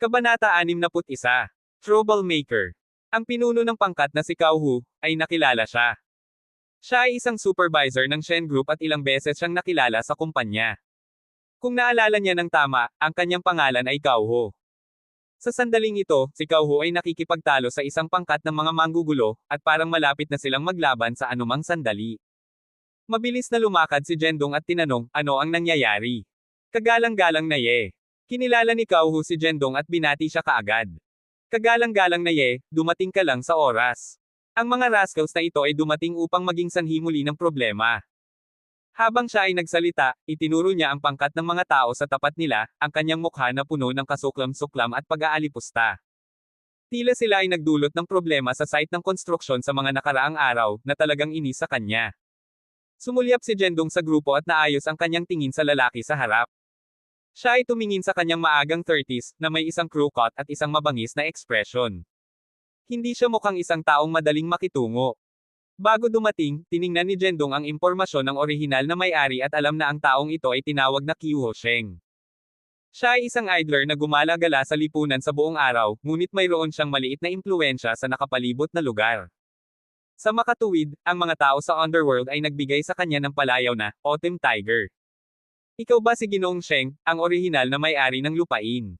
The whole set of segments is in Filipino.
Kabanata 61. Troublemaker. Ang pinuno ng pangkat na si Cao Hu, ay nakilala siya. Siya ay isang supervisor ng Shen Group at ilang beses siyang nakilala sa kumpanya. Kung naalala niya ng tama, ang kanyang pangalan ay Cao Hu. Sa sandaling ito, si Cao Hu ay nakikipagtalo sa isang pangkat ng mga manggugulo, at parang malapit na silang maglaban sa anumang sandali. Mabilis na lumakad si Zhendong at tinanong, ano ang nangyayari? Kagalang-galang na Ye. Kinilala ni Cao Hu si Zhendong at binati siya kaagad. Kagalang-galang na Ye, dumating ka lang sa oras. Ang mga rascals na ito ay dumating upang maging sanhi muli ng problema. Habang siya ay nagsalita, itinuro niya ang pangkat ng mga tao sa tapat nila, ang kanyang mukha na puno ng kasuklam-suklam at pag-aalipusta. Tila sila ay nagdulot ng problema sa site ng konstruksyon sa mga nakaraang araw, na talagang inis sa kanya. Sumulyap si Zhendong sa grupo at naayos ang kanyang tingin sa lalaki sa harap. Siya ay tumingin sa kanyang maagang 30s, na may isang crew cut at isang mabangis na ekspresyon. Hindi siya mukhang isang taong madaling makitungo. Bago dumating, tiningnan ni Zhendong ang impormasyon ng orihinal na may-ari at alam na ang taong ito ay tinawag na Qiu Sheng. Siya ay isang idler na gumala-gala sa lipunan sa buong araw, ngunit mayroon siyang maliit na impluwensya sa nakapalibot na lugar. Sa makatuwid, ang mga tao sa underworld ay nagbigay sa kanya ng palayaw na Autumn Tiger. Ikaw ba si Ginoong Sheng, ang orihinal na may-ari ng lupain?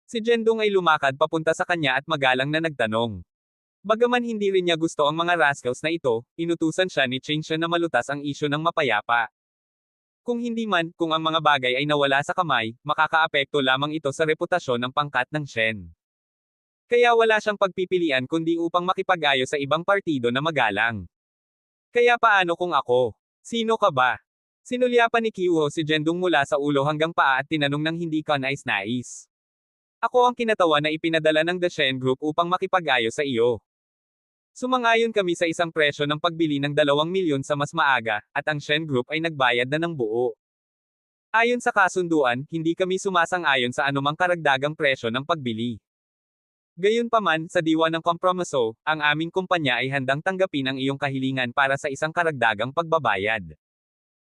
Si Zhendong ay lumakad papunta sa kanya at magalang na nagtanong. Bagaman hindi rin niya gusto ang mga rascals na ito, inutusan siya ni Cheng Shen na malutas ang isyu ng mapayapa. Kung hindi man, kung ang mga bagay ay nawala sa kamay, makakaapekto lamang ito sa reputasyon ng pangkat ng Shen. Kaya wala siyang pagpipilian kundi upang makipag-ayos sa ibang partido na magalang. Kaya paano kung ako? Sino ka ba? Sinulyapan ni Qiu si Zhendong mula sa ulo hanggang paa at tinanong ng hindi kanais-nais. Ako ang kinatawan na ipinadala ng The Shen Group upang makipag-ayos sa iyo. Sumangayon kami sa isang presyo ng pagbili ng 2 milyon sa mas maaga, at ang Shen Group ay nagbayad na ng buo. Ayon sa kasunduan, hindi kami sumasang-ayon sa anumang karagdagang presyo ng pagbili. Gayunpaman, sa diwa ng kompromiso, ang aming kumpanya ay handang tanggapin ang iyong kahilingan para sa isang karagdagang pagbabayad.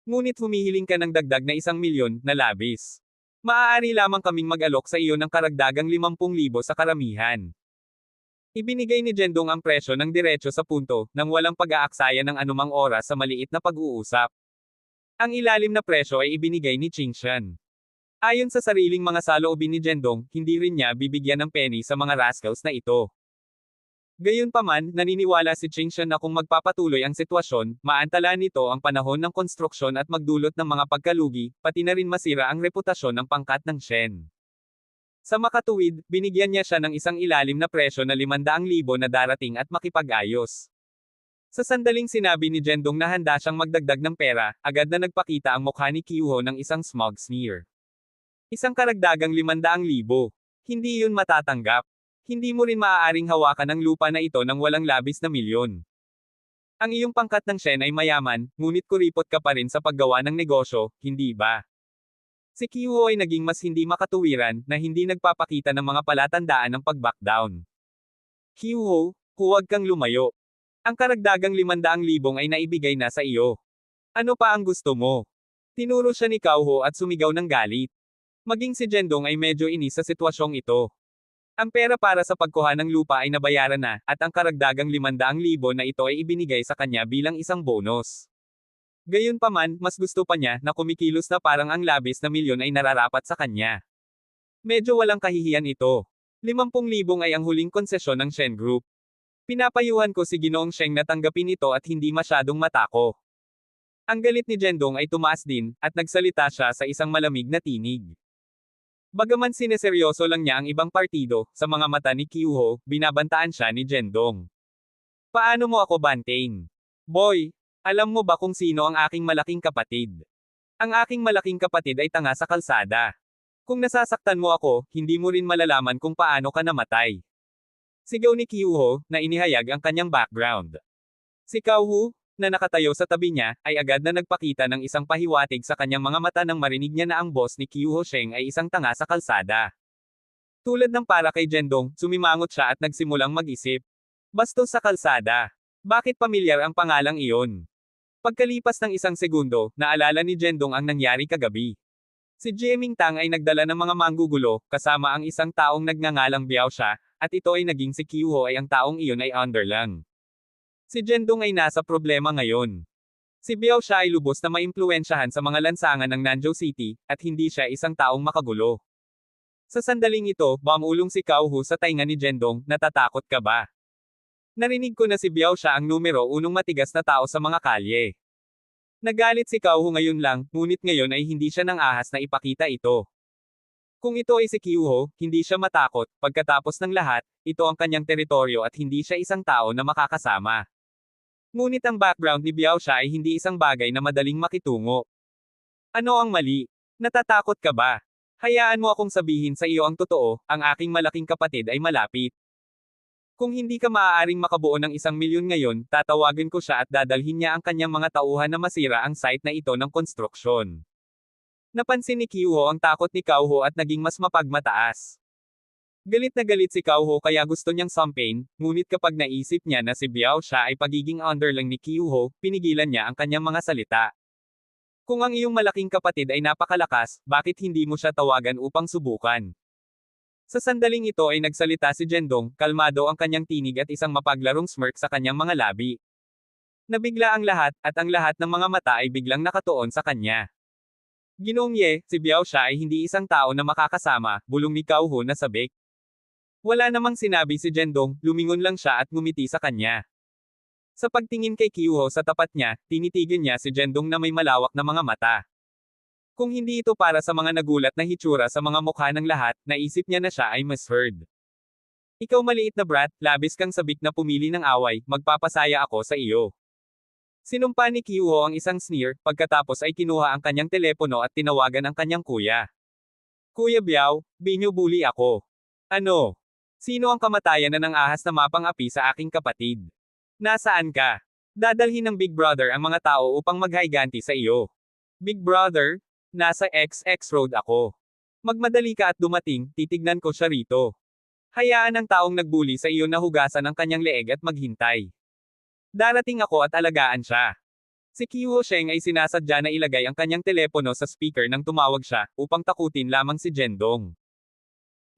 Ngunit humihiling ka ng dagdag na 1 milyon, na labis. Maaari lamang kaming mag-alok sa iyo ng karagdagang 50,000 sa karamihan. Ibinigay ni Zhendong ang presyo ng diretso sa punto, nang walang pag-aaksaya ng anumang oras sa maliit na pag-uusap. Ang ilalim na presyo ay ibinigay ni Cheng Shen. Ayon sa sariling mga saloobin ni Zhendong, hindi rin niya bibigyan ng penny sa mga rascals na ito. Gayunpaman, naniniwala si Cheng Shen na kung magpapatuloy ang sitwasyon, maantala nito ang panahon ng konstruksyon at magdulot ng mga pagkalugi, pati na rin masira ang reputasyon ng pangkat ng Shen. Sa makatuwid, binigyan niya siya ng isang ilalim na presyo na 500,000 na darating at makipag-ayos. Sa sandaling sinabi ni Zhendong na handa siyang magdagdag ng pera, agad na nagpakita ang mukha ni Qiu ng isang smug sneer. Isang karagdagang 500,000. Hindi yun matatanggap. Hindi mo rin maaaring hawakan ang lupa na ito ng walang labis na milyon. Ang iyong pangkat ng Shen ay mayaman, ngunit kuripot ka pa rin sa paggawa ng negosyo, hindi ba? Si Qiu ay naging mas hindi makatuwiran, na hindi nagpapakita ng mga palatandaan ng pag-back down. Qiu, huwag kang lumayo. Ang karagdagang 500,000 ay naibigay na sa iyo. Ano pa ang gusto mo? Tinuro siya ni Cao Hu at sumigaw ng galit. Maging si Zhendong ay medyo inis sa sitwasyong ito. Ang pera para sa pagkuha ng lupa ay nabayaran na, at ang karagdagang 500,000 na ito ay ibinigay sa kanya bilang isang bonus. Gayunpaman, mas gusto pa niya na kumikilos na parang ang labis na milyon ay nararapat sa kanya. Medyo walang kahihiyan ito. 50,000 ay ang huling konsesyon ng Shen Group. Pinapayuhan ko si Ginoong Sheng na tanggapin ito at hindi masyadong matako. Ang galit ni Zhendong ay tumaas din, at nagsalita siya sa isang malamig na tinig. Bagaman sineseryoso lang niya ang ibang partido, sa mga mata ni Qiu, binabantaan siya ni Zhendong. Paano mo ako bantaing? Boy, alam mo ba kung sino ang aking malaking kapatid? Ang aking malaking kapatid ay tanga sa kalsada. Kung nasasaktan mo ako, hindi mo rin malalaman kung paano ka namatay. Sigaw ni Qiu, na inihayag ang kanyang background. Si Cao Hu, na nakatayo sa tabi niya, ay agad na nagpakita ng isang pahiwatig sa kanyang mga mata nang marinig niya na ang boss ni Qiu Sheng ay isang tanga sa kalsada. Tulad ng para kay Zhendong, sumimangot siya at nagsimulang mag-isip. Bastos sa kalsada. Bakit pamilyar ang pangalang iyon? Pagkalipas ng 1 segundo, naalala ni Zhendong ang nangyari kagabi. Si Jieming Tang ay nagdala ng mga manggugulo, kasama ang isang taong nagngangalang Biao Xia, at ito ay naging si Qiuho ay ang taong iyon ay under lang. Si Zhendong ay nasa problema ngayon. Si Biao Xia ay lubos na maimpluwensyahan sa mga lansangan ng Nanzhou City, at hindi siya isang taong makagulo. Sa sandaling ito, bumulong si Cao Hu sa tainga ni Zhendong, natatakot ka ba? Narinig ko na si Biao Xia ang numero unong matigas na tao sa mga kalye. Nagalit si Cao Hu ngayon lang, ngunit ngayon ay hindi siya nang ahas na ipakita ito. Kung ito ay si Qiuho, hindi siya matakot, pagkatapos ng lahat, ito ang kanyang teritoryo at hindi siya isang tao na makakasama. Ngunit ang background ni Biao Xia ay hindi isang bagay na madaling makitungo. Ano ang mali? Natatakot ka ba? Hayaan mo akong sabihin sa iyo ang totoo, ang aking malaking kapatid ay malapit. Kung hindi ka maaaring makabuo ng 1,000,000 ngayon, tatawagin ko siya at dadalhin niya ang kanyang mga tauhan na masira ang site na ito ng konstruksyon. Napansin ni Qiuho ang takot ni Cao Hu at naging mas mapagmataas. Galit na galit si Cao Hu kaya gusto niyang sampain, ngunit kapag naisip niya na si Biao Xia ay pagiging underling ni Qiuho, pinigilan niya ang kanyang mga salita. Kung ang iyong malaking kapatid ay napakalakas, bakit hindi mo siya tawagan upang subukan? Sa sandaling ito ay nagsalita si Zhendong, kalmado ang kanyang tinig at isang mapaglarong smirk sa kanyang mga labi. Nabigla ang lahat, at ang lahat ng mga mata ay biglang nakatuon sa kanya. Ginoong Ye, si Biao Xia ay hindi isang tao na makakasama, bulong ni Cao Hu na sabik. Wala namang sinabi si Zhendong, lumingon lang siya at ngumiti sa kanya. Sa pagtingin kay Qiuho sa tapat niya, tinitigan niya si Zhendong na may malawak na mga mata. Kung hindi ito para sa mga nagulat na hitsura sa mga mukha ng lahat, naisip niya na siya ay misheard. Ikaw maliit na brat, labis kang sabik na pumili ng away, magpapasaya ako sa iyo. Sinumpa ni Qiuho ang isang sneer, pagkatapos ay kinuha ang kanyang telepono at tinawagan ang kanyang kuya. Kuya Biao, binubuli ako. Ano? Sino ang kamatayan na ng ahas na mapang-api sa aking kapatid? Nasaan ka? Dadalhin ng Big Brother ang mga tao upang maghiganti sa iyo. Big Brother? Nasa XX Road ako. Magmadali ka at dumating, titignan ko siya rito. Hayaan ang taong nagbuli sa iyo na hugasan ang kanyang leeg at maghintay. Darating ako at alagaan siya. Si Qiuho Sheng ay sinasadya na ilagay ang kanyang telepono sa speaker nang tumawag siya, upang takutin lamang si Zhendong.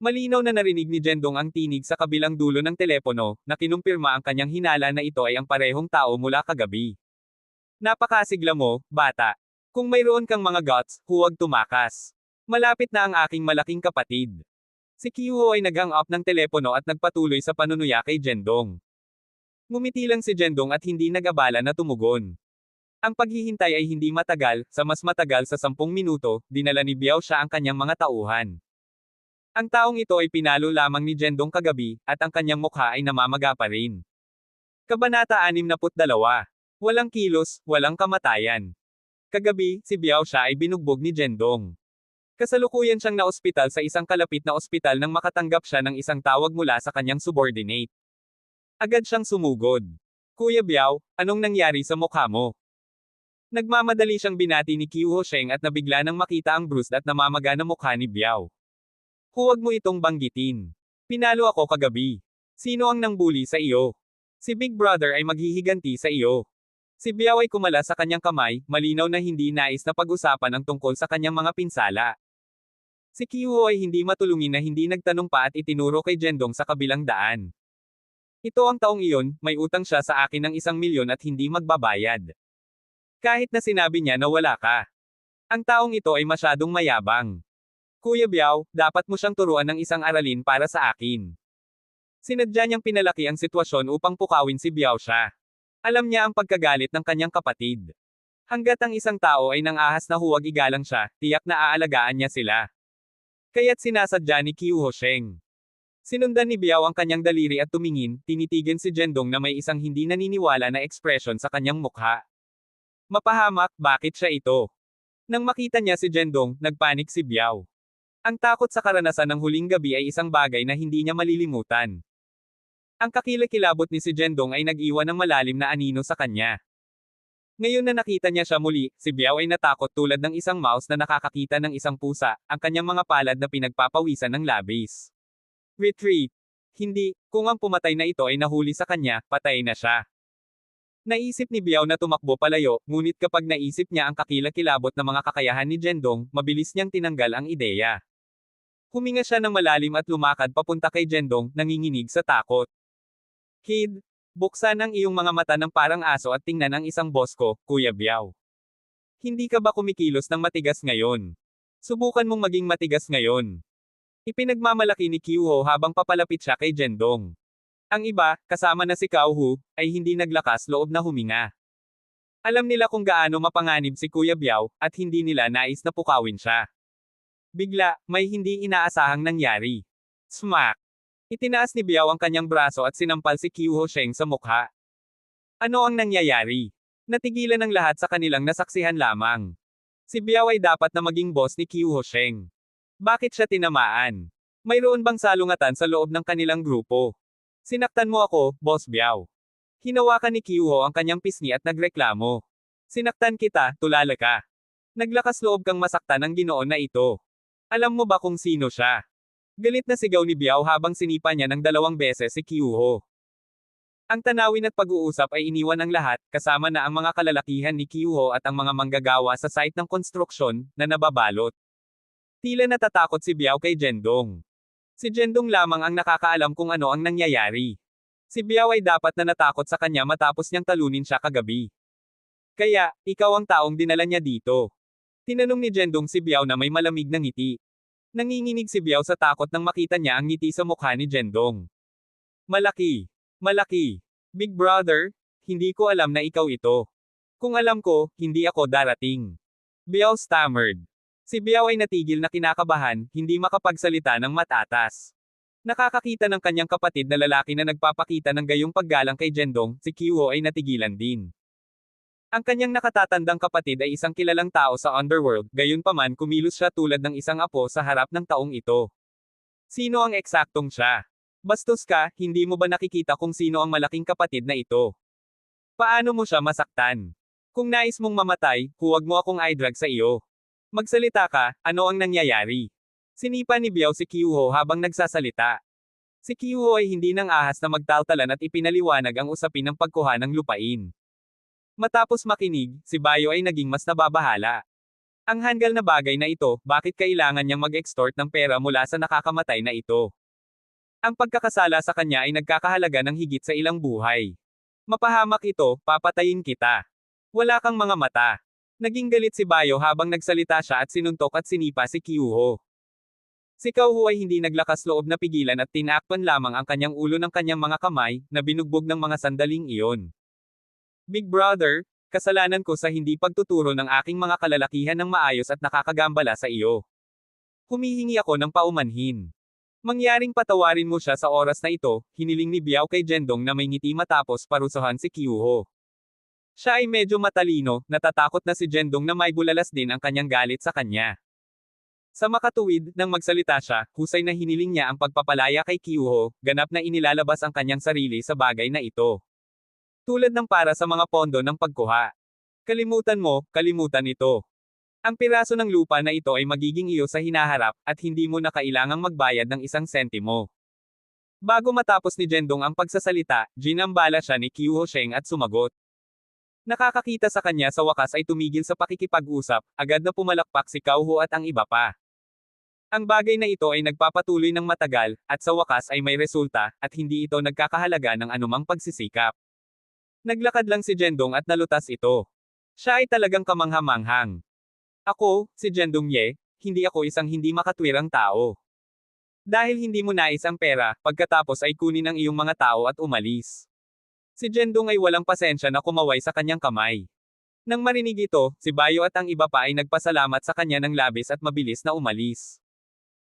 Malinaw na narinig ni Zhendong ang tinig sa kabilang dulo ng telepono, na kinumpirma ang kanyang hinala na ito ay ang parehong tao mula kagabi. Napakasigla mo, bata. Kung mayroon kang mga guts, huwag tumakas. Malapit na ang aking malaking kapatid. Si Qiuho ay nag-hang up ng telepono at nagpatuloy sa panunuya kay Zhendong. Ngumiti lang si Zhendong at hindi nag-abala na tumugon. Ang paghihintay ay hindi matagal, sa mas matagal sa 10 minuto, dinala ni Biao Xia ang kanyang mga tauhan. Ang taong ito ay pinalo lamang ni Zhendong kagabi, at ang kanyang mukha ay namamaga pa rin. Kabanata 62. Walang kilos, walang kamatayan. Kagabi, si Biao Xia ay binugbog ni Zhendong. Kasalukuyan siyang naospital sa isang kalapit na ospital nang makatanggap siya ng isang tawag mula sa kanyang subordinate. Agad siyang sumugod. Kuya Biao, anong nangyari sa mukha mo? Nagmamadali siyang binati ni Qiuho Sheng at nabigla nang makita ang bruised at namamaga na mukha ni Biao. Huwag mo itong banggitin. Pinalo ako kagabi. Sino ang nangbuli sa iyo? Si Big Brother ay maghihiganti sa iyo. Si Biao ay kumala sa kanyang kamay, malinaw na hindi nais na pag-usapan ang tungkol sa kanyang mga pinsala. Si Qiuho ay hindi matulungin na hindi nagtanong pa at itinuro kay Zhendong sa kabilang daan. Ito ang taong iyon, may utang siya sa akin ng 1,000,000 at hindi magbabayad. Kahit na sinabi niya na wala ka. Ang taong ito ay masyadong mayabang. Kuya Biao, dapat mo siyang turuan ng isang aralin para sa akin. Sinadya niyang pinalaki ang sitwasyon upang pukawin si Biao Xia. Alam niya ang pagkagalit ng kanyang kapatid. Hanggat ang isang tao ay nang-ahas na huwag igalang siya, tiyak na aalagaan niya sila. Kaya't sinasadya ni Qiuho Sheng. Sinundan ni Biao ang kanyang daliri at tumingin, tinitigan si Zhendong na may isang hindi naniniwala na ekspresyon sa kanyang mukha. Mapahamak, bakit siya ito? Nang makita niya si Zhendong, nagpanik si Biao. Ang takot sa karanasan ng huling gabi ay isang bagay na hindi niya malilimutan. Ang kakilakilabot ni si Zhendong ay nag-iwan ng malalim na anino sa kanya. Ngayon na nakita niya siya muli, si Biao ay natakot tulad ng isang mouse na nakakakita ng isang pusa, ang kanyang mga palad na pinagpapawisan ng labis. Retreat. Hindi, kung ang pumatay na ito ay nahuli sa kanya, patay na siya. Naisip ni Biao na tumakbo palayo, ngunit kapag naisip niya ang kakilakilabot na mga kakayahan ni Jendong, mabilis niyang tinanggal ang ideya. Huminga siya ng malalim at lumakad papunta kay Jendong, nanginginig sa takot. Kid, buksan ang iyong mga mata ng parang aso at tingnan ang isang boss ko, Kuya Biao. Hindi ka ba kumikilos ng matigas ngayon? Subukan mong maging matigas ngayon. Ipinagmamalaki ni Kyuho habang papalapit siya kay Jendong. Ang iba, kasama na si Kauhu, ay hindi naglakas loob na huminga. Alam nila kung gaano mapanganib si Kuya Biao, at hindi nila nais na pukawin siya. Bigla, may hindi inaasahang nangyari. Smack! Itinaas ni Biao ang kanyang braso at sinampal si Kyuho Sheng sa mukha. Ano ang nangyayari? Natigilan ang lahat sa kanilang nasaksihan lamang. Si Biao ay dapat na maging boss ni Kyuho Sheng. Bakit siya tinamaan? Mayroon bang salungatan sa loob ng kanilang grupo? Sinaktan mo ako, Boss Biao. Hinawakan ni Kyuho ang kanyang pisngi at nagreklamo. Sinaktan kita, tulala ka. Naglakas loob kang masaktan ng Ginoon na ito. Alam mo ba kung sino siya? Galit na sigaw ni Biao habang sinipa niya ng 2 beses si Kyuho. Ang tanawin at pag-uusap ay iniwan ng lahat, kasama na ang mga kalalakihan ni Kyuho at ang mga manggagawa sa site ng konstruksyon, na nababalot. Tila natatakot si Biao kay Jendong. Si Jendong lamang ang nakakaalam kung ano ang nangyayari. Si Biao ay dapat na natakot sa kanya matapos niyang talunin siya kagabi. Kaya, ikaw ang taong dinala niya dito. Tinanong ni Jendong si Biao na may malamig na ngiti. Nanginginig si Biao sa takot nang makita niya ang ngiti sa mukha ni Jendong. Malaki. Malaki. Big brother, hindi ko alam na ikaw ito. Kung alam ko, hindi ako darating. Biao stammered. Si Biao ay natigil na kinakabahan, hindi makapagsalita ng matatas. Nakakakita ng kanyang kapatid na lalaki na nagpapakita ng gayong paggalang kay Jendong, si Kyuho ay natigilan din. Ang kanyang nakatatandang kapatid ay isang kilalang tao sa underworld, gayunpaman kumilos siya tulad ng isang apo sa harap ng taong ito. Sino ang eksaktong siya? Bastos ka, hindi mo ba nakikita kung sino ang malaking kapatid na ito? Paano mo siya masaktan? Kung nais mong mamatay, huwag mo akong i-drag sa iyo. Magsalita ka, ano ang nangyayari? Sinipa ni Biao si Kyuho habang nagsasalita. Si Kyuho ay hindi nang ahas na magtaltalan at ipinaliwanag ang usapin ng pagkuha ng lupain. Matapos makinig, si Bio ay naging mas nababahala. Ang hanggal na bagay na ito, bakit kailangan niyang mag-extort ng pera mula sa nakakamatay na ito? Ang pagkakasala sa kanya ay nagkakahalaga ng higit sa ilang buhay. Mapahamak ito, papatayin kita. Wala kang mga mata. Naging galit si Bio habang nagsalita siya at sinuntok at sinipa si Kyuho. Si Kauhu ay hindi naglakas loob na pigilan at tinakpan lamang ang kanyang ulo ng kanyang mga kamay, na binugbog ng mga sandaling iyon. Big brother, kasalanan ko sa hindi pagtuturo ng aking mga kalalakihan ng maayos at nakakagambala sa iyo. Humihingi ako ng paumanhin. Mangyaring patawarin mo siya sa oras na ito, hiniling ni Biao kay Jendong na may ngiti matapos parusahan si Kyuho. Siya ay medyo matalino, natatakot na si Jendong na may bulalas din ang kanyang galit sa kanya. Sa makatuwid, nang magsalita siya, husay na hiniling niya ang pagpapalaya kay Kyuho, ganap na inilalabas ang kanyang sarili sa bagay na ito. Tulad ng para sa mga pondo ng pagkuha. Kalimutan mo, kalimutan ito. Ang piraso ng lupa na ito ay magiging iyo sa hinaharap, at hindi mo na kailangang magbayad ng 1 sentimo. Bago matapos ni Jendong ang pagsasalita, ginambala siya ni Kyuho Sheng at sumagot. Nakakakita sa kanya sa wakas ay tumigil sa pakikipag-usap, agad na pumalakpak si Kauho at ang iba pa. Ang bagay na ito ay nagpapatuloy ng matagal, at sa wakas ay may resulta, at hindi ito nagkakahalaga ng anumang pagsisikap. Naglakad lang si Jendong at nalutas ito. Siya ay talagang kamangha-manghang. Ako, si Jendong Ye, hindi ako isang hindi makatwirang tao. Dahil hindi mo nais ang pera, pagkatapos ay kunin ang iyong mga tao at umalis. Si Jendong ay walang pasensya na kumaway sa kanyang kamay. Nang marinig ito, si Bio at ang iba pa ay nagpasalamat sa kanya ng labis at mabilis na umalis.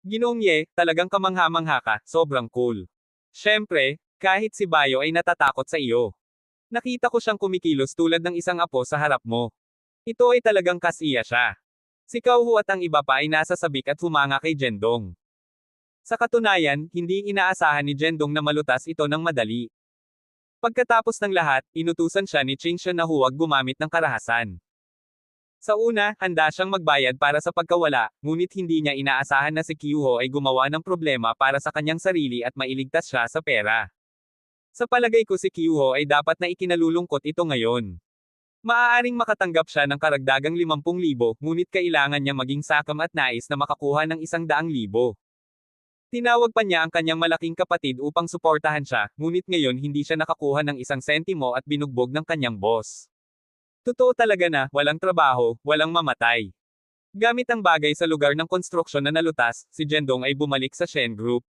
Ginoong Ye, talagang kamangha-mangha ka, sobrang cool. Siyempre, kahit si Bio ay natatakot sa iyo. Nakita ko siyang kumikilos tulad ng isang apo sa harap mo. Ito ay talagang kasiya siya. Si Kauhu at ang iba pa ay nasa sabik at humanga kay Jendong. Sa katunayan, hindi inaasahan ni Jendong na malutas ito ng madali. Pagkatapos ng lahat, inutusan siya ni Qingshan na huwag gumamit ng karahasan. Sa una, handa siyang magbayad para sa pagkawala, ngunit hindi niya inaasahan na si Kyuho ay gumawa ng problema para sa kanyang sarili at mailigtas siya sa pera. Sa palagay ko si Kyuho ay dapat na ikinalulungkot ito ngayon. Maaaring makatanggap siya ng karagdagang 50,000, ngunit kailangan niya maging sakam at nais na makakuha ng 100,000. Tinawag pa niya ang kanyang malaking kapatid upang suportahan siya, ngunit ngayon hindi siya nakakuha ng 1 sentimo at binugbog ng kanyang boss. Totoo talaga na, walang trabaho, walang mamatay. Gamit ang bagay sa lugar ng konstruksyon na nalutas, si Jendong ay bumalik sa Shen Group.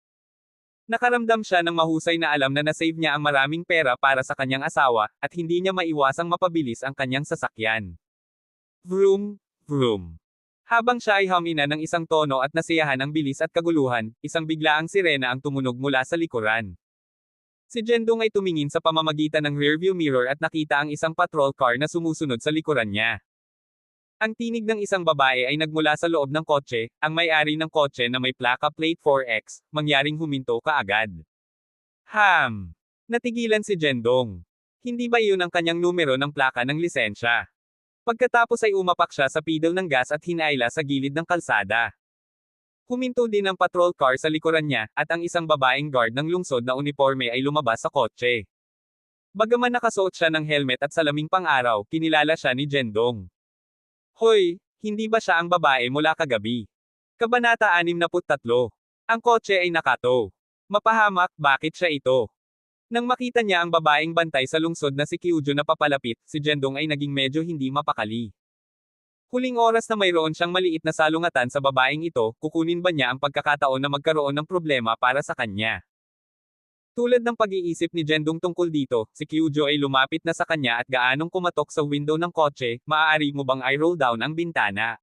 Nakaramdam siya ng mahusay na alam na nasave niya ang maraming pera para sa kanyang asawa, at hindi niya maiwasang mapabilis ang kanyang sasakyan. Vroom, vroom. Habang siya ay humina ng isang tono at nasiyahan ang bilis at kaguluhan, isang biglaang sirena ang tumunog mula sa likuran. Si Jendong ay tumingin sa pamamagitan ng rearview mirror at nakita ang isang patrol car na sumusunod sa likuran niya. Ang tinig ng isang babae ay nagmula sa loob ng kotse, ang may-ari ng kotse na may plaka plate 4X, mangyaring huminto kaagad. Natigilan si Jendong. Hindi ba iyon ang kanyang numero ng plaka ng lisensya? Pagkatapos ay umapak siya sa pedal ng gas at hinaila sa gilid ng kalsada. Huminto din ang patrol car sa likuran niya, at ang isang babaeng guard ng lungsod na uniforme ay lumabas sa kotse. Bagaman nakasuot siya ng helmet at salaming pang-araw, kinilala siya ni Jendong. Hoy, hindi ba siya ang babae mula kagabi? Kabanata 63. Ang kotse ay nakato. Mapahamak, bakit siya ito? Nang makita niya ang babaeng bantay sa lungsod na si Kyujo na papalapit, si Jendong ay naging medyo hindi mapakali. Huling oras na mayroon siyang maliit na salungatan sa babaeng ito, kukunin ba niya ang pagkakataon na magkaroon ng problema para sa kanya? Tulad ng pag-iisip ni Jendong tungkol dito, si Kyujo ay lumapit na sa kanya at gaanong kumatok sa window ng kotse, maaari mo bang i-roll down ang bintana?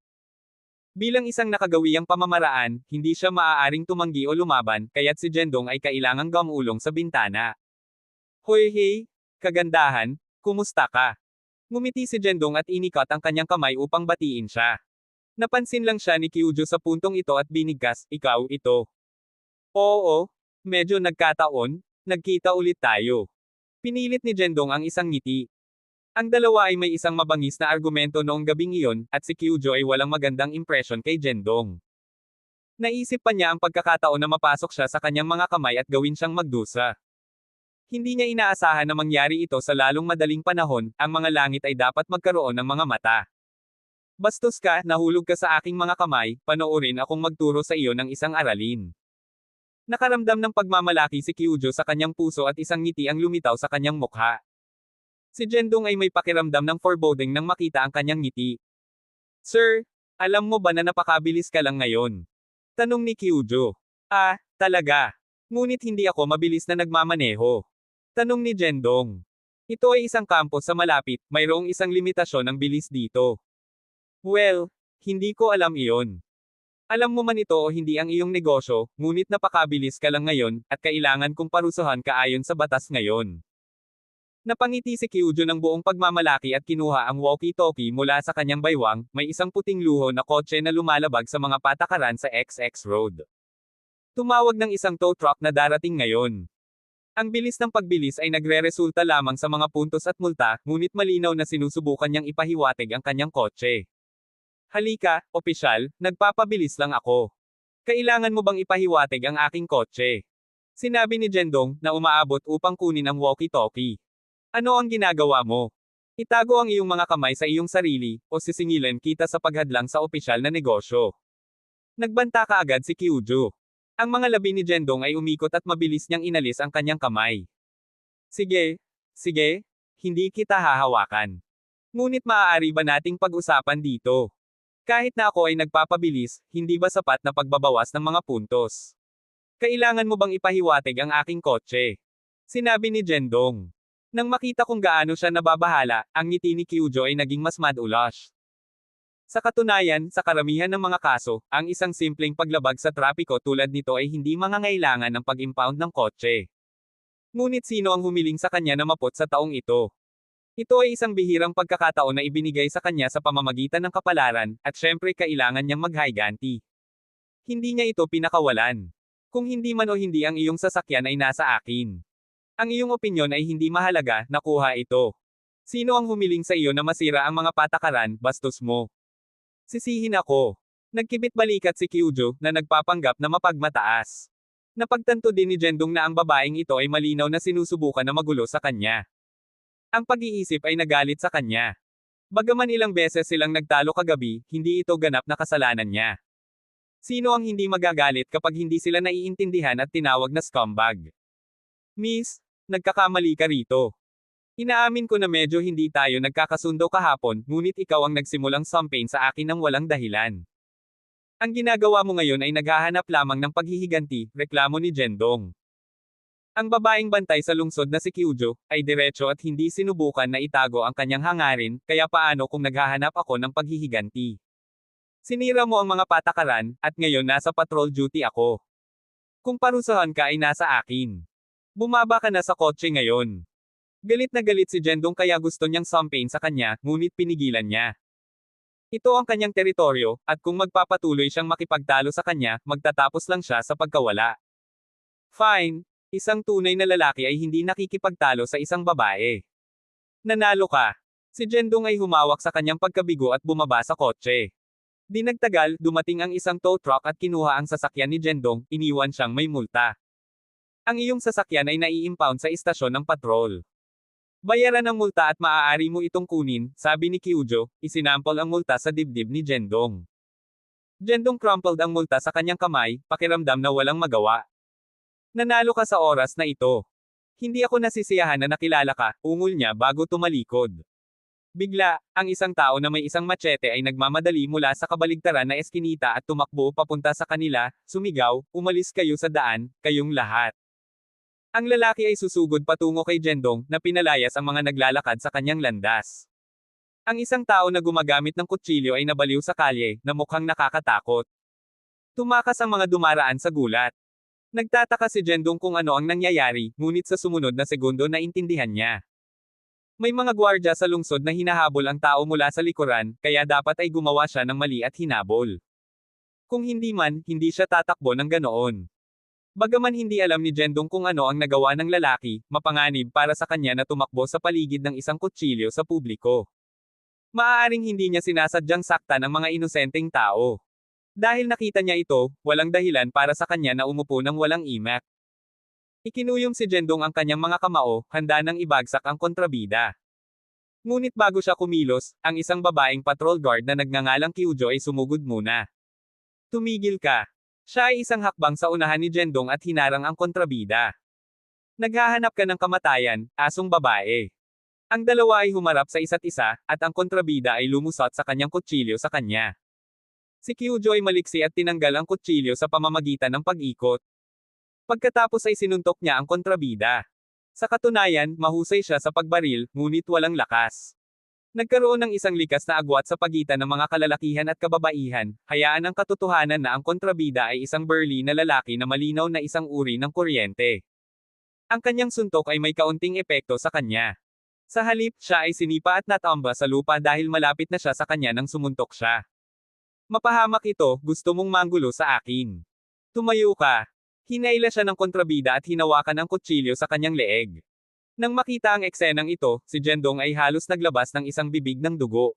Bilang isang nakagawiyang pamamaraan, hindi siya maaaring tumanggi o lumaban, kaya't si Jendong ay kailangang gamulong sa bintana. Hoy hey, kagandahan, kumusta ka? Ngumiti si Jendong at inikat ang kanyang kamay upang batiin siya. Napansin lang siya ni Kyujo sa puntong ito at binigkas, ikaw ito. Oo. Medyo nagkataon, nagkita ulit tayo. Pinilit ni Jendong ang isang ngiti. Ang dalawa ay may isang mabangis na argumento noong gabing iyon, at si Kyujo ay walang magandang impression kay Jendong. Naisip pa niya ang pagkakataon na mapasok siya sa kanyang mga kamay at gawin siyang magdusa. Hindi niya inaasahan na mangyari ito sa lalong madaling panahon, ang mga langit ay dapat magkaroon ng mga mata. Bastos ka, nahulog ka sa aking mga kamay, panoorin akong magturo sa iyo ng isang aralin. Nakaramdam ng pagmamalaki si Kyujo sa kanyang puso at isang ngiti ang lumitaw sa kanyang mukha. Si Jendong ay may pakiramdam ng foreboding nang makita ang kanyang ngiti. Sir, alam mo ba na napakabilis ka lang ngayon? Tanong ni Kyujo. Talaga. Ngunit hindi ako mabilis na nagmamaneho. Tanong ni Jendong. Ito ay isang kampo sa malapit, mayroong isang limitasyon ng bilis dito. Well, hindi ko alam iyon. Alam mo man ito o hindi ang iyong negosyo, ngunit napakabilis ka lang ngayon, at kailangan kong parusahan ka ayon sa batas ngayon. Napangiti si Kyujo ng buong pagmamalaki at kinuha ang walkie-talkie mula sa kanyang baywang, may isang puting luho na kotse na lumalabag sa mga patakaran sa XX Road. Tumawag ng isang tow truck na darating ngayon. Ang bilis ng pagbilis ay nagre-resulta lamang sa mga puntos at multa, ngunit malinaw na sinusubukan niyang ipahiwatig ang kanyang kotse. Halika, opisyal, nagpapabilis lang ako. Kailangan mo bang ipahiwatig ang aking kotse? Sinabi ni Jendong, na umaabot upang kunin ang walkie-talkie. Ano ang ginagawa mo? Itago ang iyong mga kamay sa iyong sarili, o sisingilin kita sa paghadlang sa opisyal na negosyo. Nagbanta kaagad si Kyujo. Ang mga labi ni Jendong ay umikot at mabilis niyang inalis ang kanyang kamay. Sige, hindi kita hahawakan. Ngunit maaari ba nating pag-usapan dito? Kahit na ako ay nagpapabilis, hindi ba sapat na pagbabawas ng mga puntos? Kailangan mo bang ipahiwatig ang aking kotse? Sinabi ni Jendong. Nang makita kung gaano siya nababahala, ang ngiti ni Kyujo ay naging mas madulas. Sa katunayan, sa karamihan ng mga kaso, ang isang simpleng paglabag sa trapiko tulad nito ay hindi mangangailangan ng pag-impound ng kotse. Ngunit sino ang humiling sa kanya na mapot sa taong ito? Ito ay isang bihirang pagkakataon na ibinigay sa kanya sa pamamagitan ng kapalaran, at syempre kailangan niyang maghiganti. Hindi niya ito pinakawalan. Kung hindi man o hindi ang iyong sasakyan ay nasa akin. Ang iyong opinyon ay hindi mahalaga, nakuha ito. Sino ang humiling sa iyo na masira ang mga patakaran, bastos mo? Sisihin ako. Nagkibit balikat si Kyujo, na nagpapanggap na mapagmataas. Napagtanto din ni Jendong na ang babaeng ito ay malinaw na sinusubukan na magulo sa kanya. Ang pag-iisip ay nagalit sa kanya. Bagaman ilang beses silang nagtalo kagabi, hindi ito ganap na kasalanan niya. Sino ang hindi magagalit kapag hindi sila naiintindihan at tinawag na scumbag? Miss, nagkakamali ka rito. Inaamin ko na medyo hindi tayo nagkakasundo kahapon, ngunit ikaw ang nagsimulang sampain sa akin ng walang dahilan. Ang ginagawa mo ngayon ay naghahanap lamang ng paghihiganti, reklamo ni Jendong. Ang babaeng bantay sa lungsod na si Kyujo, ay diretso at hindi sinubukan na itago ang kanyang hangarin, kaya paano kung naghahanap ako ng paghihiganti? Sinira mo ang mga patakaran, at ngayon nasa patrol duty ako. Kung parusahan ka ay nasa akin. Bumaba ka na sa kotse ngayon. Galit na galit si Jendong kaya gusto niyang sampain sa kanya, ngunit pinigilan niya. Ito ang kanyang teritoryo, at kung magpapatuloy siyang makipagtalo sa kanya, magtatapos lang siya sa pagkawala. Fine, isang tunay na lalaki ay hindi nakikipagtalo sa isang babae. Nanalo ka. Si Jendong ay humawak sa kanyang pagkabigo at bumaba sa kotse. Di nagtagal, dumating ang isang tow truck at kinuha ang sasakyan ni Jendong, iniwan siyang may multa. Ang iyong sasakyan ay nai-impound sa istasyon ng patrol. Bayaran ang multa at maaari mo itong kunin, sabi ni Kyujo, isinampol ang multa sa dibdib ni Jendong. Jendong crumpled ang multa sa kanyang kamay, pakiramdam na walang magawa. Nanalo ka sa oras na ito. Hindi ako nasisiyahan na nakilala ka, ungol niya bago tumalikod. Bigla, ang isang tao na may isang machete ay nagmamadali mula sa kabaligtaran na eskinita at tumakbo papunta sa kanila, sumigaw, umalis kayo sa daan, kayong lahat. Ang lalaki ay susugod patungo kay Jendong, na pinalayas ang mga naglalakad sa kanyang landas. Ang isang tao na gumagamit ng kutsilyo ay nabaliw sa kalye, na mukhang nakakatakot. Tumakas ang mga dumaraan sa gulat. Nagtataka si Jendong kung ano ang nangyayari, ngunit sa sumunod na segundo naintindihan niya. May mga gwardya sa lungsod na hinahabol ang tao mula sa likuran, kaya dapat ay gumawa siya ng mali at hinabol. Kung hindi man, hindi siya tatakbo ng ganoon. Bagaman hindi alam ni Jendong kung ano ang nagawa ng lalaki, mapanganib para sa kanya na tumakbo sa paligid ng isang kutsilyo sa publiko. Maaaring hindi niya sinasadyang saktan ang mga inosenteng tao. Dahil nakita niya ito, walang dahilan para sa kanya na umupo ng walang imak. Ikinuyom si Jendong ang kanyang mga kamao, handa nang ibagsak ang kontrabida. Ngunit bago siya kumilos, ang isang babaeng patrol guard na nagngangalang Kyujo ay sumugod muna. Tumigil ka. Siya ay isang hakbang sa unahan ni Jendong at hinarang ang kontrabida. Naghahanap ka ng kamatayan, asong babae. Ang dalawa ay humarap sa isa't isa, at ang kontrabida ay lumusot sa kanyang kutsilyo sa kanya. Si Kyujo ay maliksi at tinanggal ang kutsilyo sa pamamagitan ng pag-ikot. Pagkatapos ay sinuntok niya ang kontrabida. Sa katunayan, mahusay siya sa pagbaril, ngunit walang lakas. Nagkaroon ng isang likas na agwat sa pagitan ng mga kalalakihan at kababaihan, hayaan ang katotohanan na ang kontrabida ay isang burly na lalaki na malinaw na isang uri ng kuryente. Ang kanyang suntok ay may kaunting epekto sa kanya. Sa halip, siya ay sinipa at natamba sa lupa dahil malapit na siya sa kanya nang sumuntok siya. Mapahamak ito, gusto mong manggulo sa akin. Tumayo ka. Hinaila siya ng kontrabida at hinawakan ang kutsilyo sa kanyang leeg. Nang makita ang eksenang ito, si Jendong ay halos naglabas ng isang bibig ng dugo.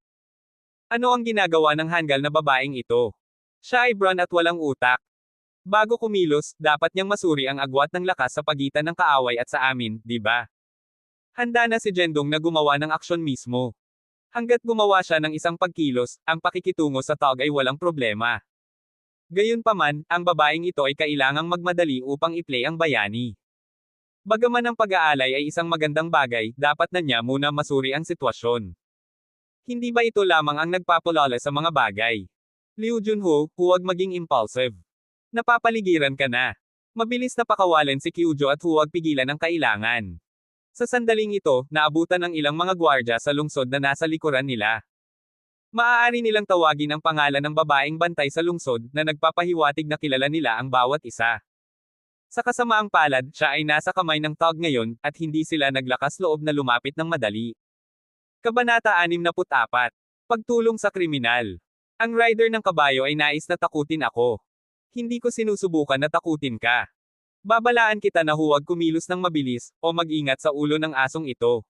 Ano ang ginagawa ng hanggal na babaeng ito? Siya ay brown at walang utak. Bago kumilos, dapat niyang masuri ang agwat ng lakas sa pagitan ng kaaway at sa amin, di ba? Handa na si Jendong na gumawa ng aksyon mismo. Hanggat gumawa siya ng isang pagkilos, ang pakikitungo sa tog ay walang problema. Gayunpaman, ang babaeng ito ay kailangang magmadali upang i-play ang bayani. Bagaman ang pag-aalay ay isang magandang bagay, dapat na niya muna masuri ang sitwasyon. Hindi ba ito lamang ang nagpapalala sa mga bagay? Liu Junho, huwag maging impulsive. Napapaligiran ka na. Mabilis na pakawalan si Kyujo at huwag pigilan ang kailangan. Sa sandaling ito, naabutan ng ilang mga gwardya sa lungsod na nasa likuran nila. Maaari nilang tawagin ang pangalan ng babaeng bantay sa lungsod, na nagpapahiwatig na kilala nila ang bawat isa. Sa kasamaang palad, siya ay nasa kamay ng tog ngayon, at hindi sila naglakas loob na lumapit ng madali. Kabanata 64. Pagtulong sa kriminal. Ang rider ng kabayo ay nais na takutin ako. Hindi ko sinusubukan na takutin ka. Babalaan kita na huwag kumilos ng mabilis, o mag-ingat sa ulo ng asong ito.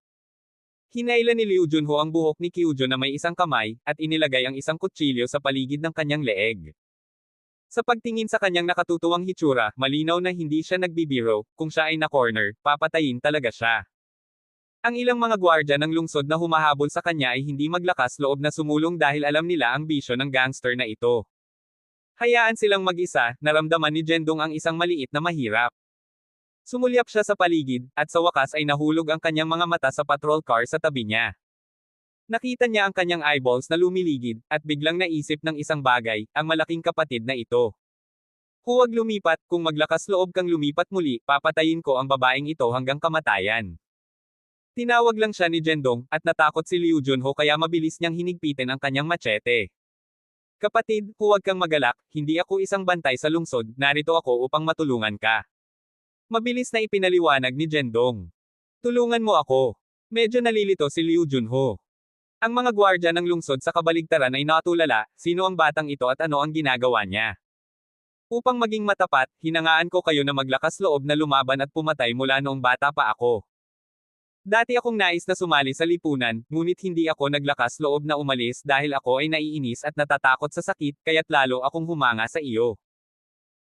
Hinaila ni Liu Junho ang buhok ni Kyujo na may isang kamay, at inilagay ang isang kutsilyo sa paligid ng kanyang leeg. Sa pagtingin sa kanyang nakatutuwang hitsura, malinaw na hindi siya nagbibiro, kung siya ay na-corner, papatayin talaga siya. Ang ilang mga gwardya ng lungsod na humahabol sa kanya ay hindi maglakas loob na sumulong dahil alam nila ang bisyo ng gangster na ito. Hayaan silang mag-isa, naramdaman ni Jendong ang isang maliit na mahirap. Sumulyap siya sa paligid, at sa wakas ay nahulog ang kanyang mga mata sa patrol car sa tabi niya. Nakita niya ang kanyang eyeballs na lumiligid, at biglang naisip ng isang bagay, ang malaking kapatid na ito. Huwag lumipat, kung maglakas loob kang lumipat muli, papatayin ko ang babaeng ito hanggang kamatayan. Tinawag lang siya ni Jendong, at natakot si Liu Junho kaya mabilis niyang hinigpitin ang kanyang machete. Kapatid, huwag kang magalak, hindi ako isang bantay sa lungsod, narito ako upang matulungan ka. Mabilis na ipinaliwanag ni Jendong. Tulungan mo ako. Medyo nalilito si Liu Junho. Ang mga gwardya ng lungsod sa kabaligtaran ay natulala, sino ang batang ito at ano ang ginagawa niya. Upang maging matapat, hinangaan ko kayo na maglakas loob na lumaban at pumatay mula noong bata pa ako. Dati akong nais na sumali sa lipunan, ngunit hindi ako naglakas loob na umalis dahil ako ay naiinis at natatakot sa sakit, kaya't lalo akong humanga sa iyo.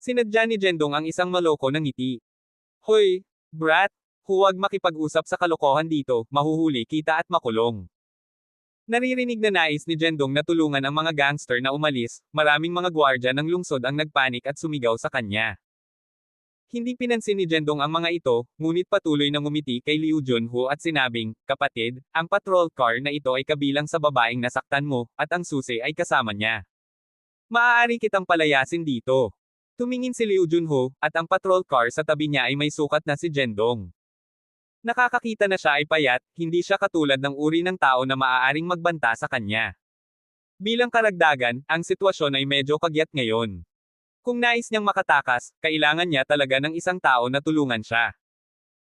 Sinadya ni Jendong ang isang maloko na ngiti. Hoy, brat, huwag makipag-usap sa kalokohan dito, mahuhuli kita at makulong. Naririnig na nais ni Jendong na tulungan ang mga gangster na umalis, maraming mga gwardya ng lungsod ang nagpanik at sumigaw sa kanya. Hindi pinansin ni Jendong ang mga ito, ngunit patuloy na ngumiti kay Liu Junho at sinabing, kapatid, ang patrol car na ito ay kabilang sa babaeng nasaktan mo, at ang susi ay kasama niya. Maaari kitang palayasin dito. Tumingin si Liu Junho, at ang patrol car sa tabi niya ay may sukat na si Jendong. Nakakakita na siya ay payat, hindi siya katulad ng uri ng tao na maaaring magbanta sa kanya. Bilang karagdagan, ang sitwasyon ay medyo kagyat ngayon. Kung nais niyang makatakas, kailangan niya talaga ng isang tao na tulungan siya.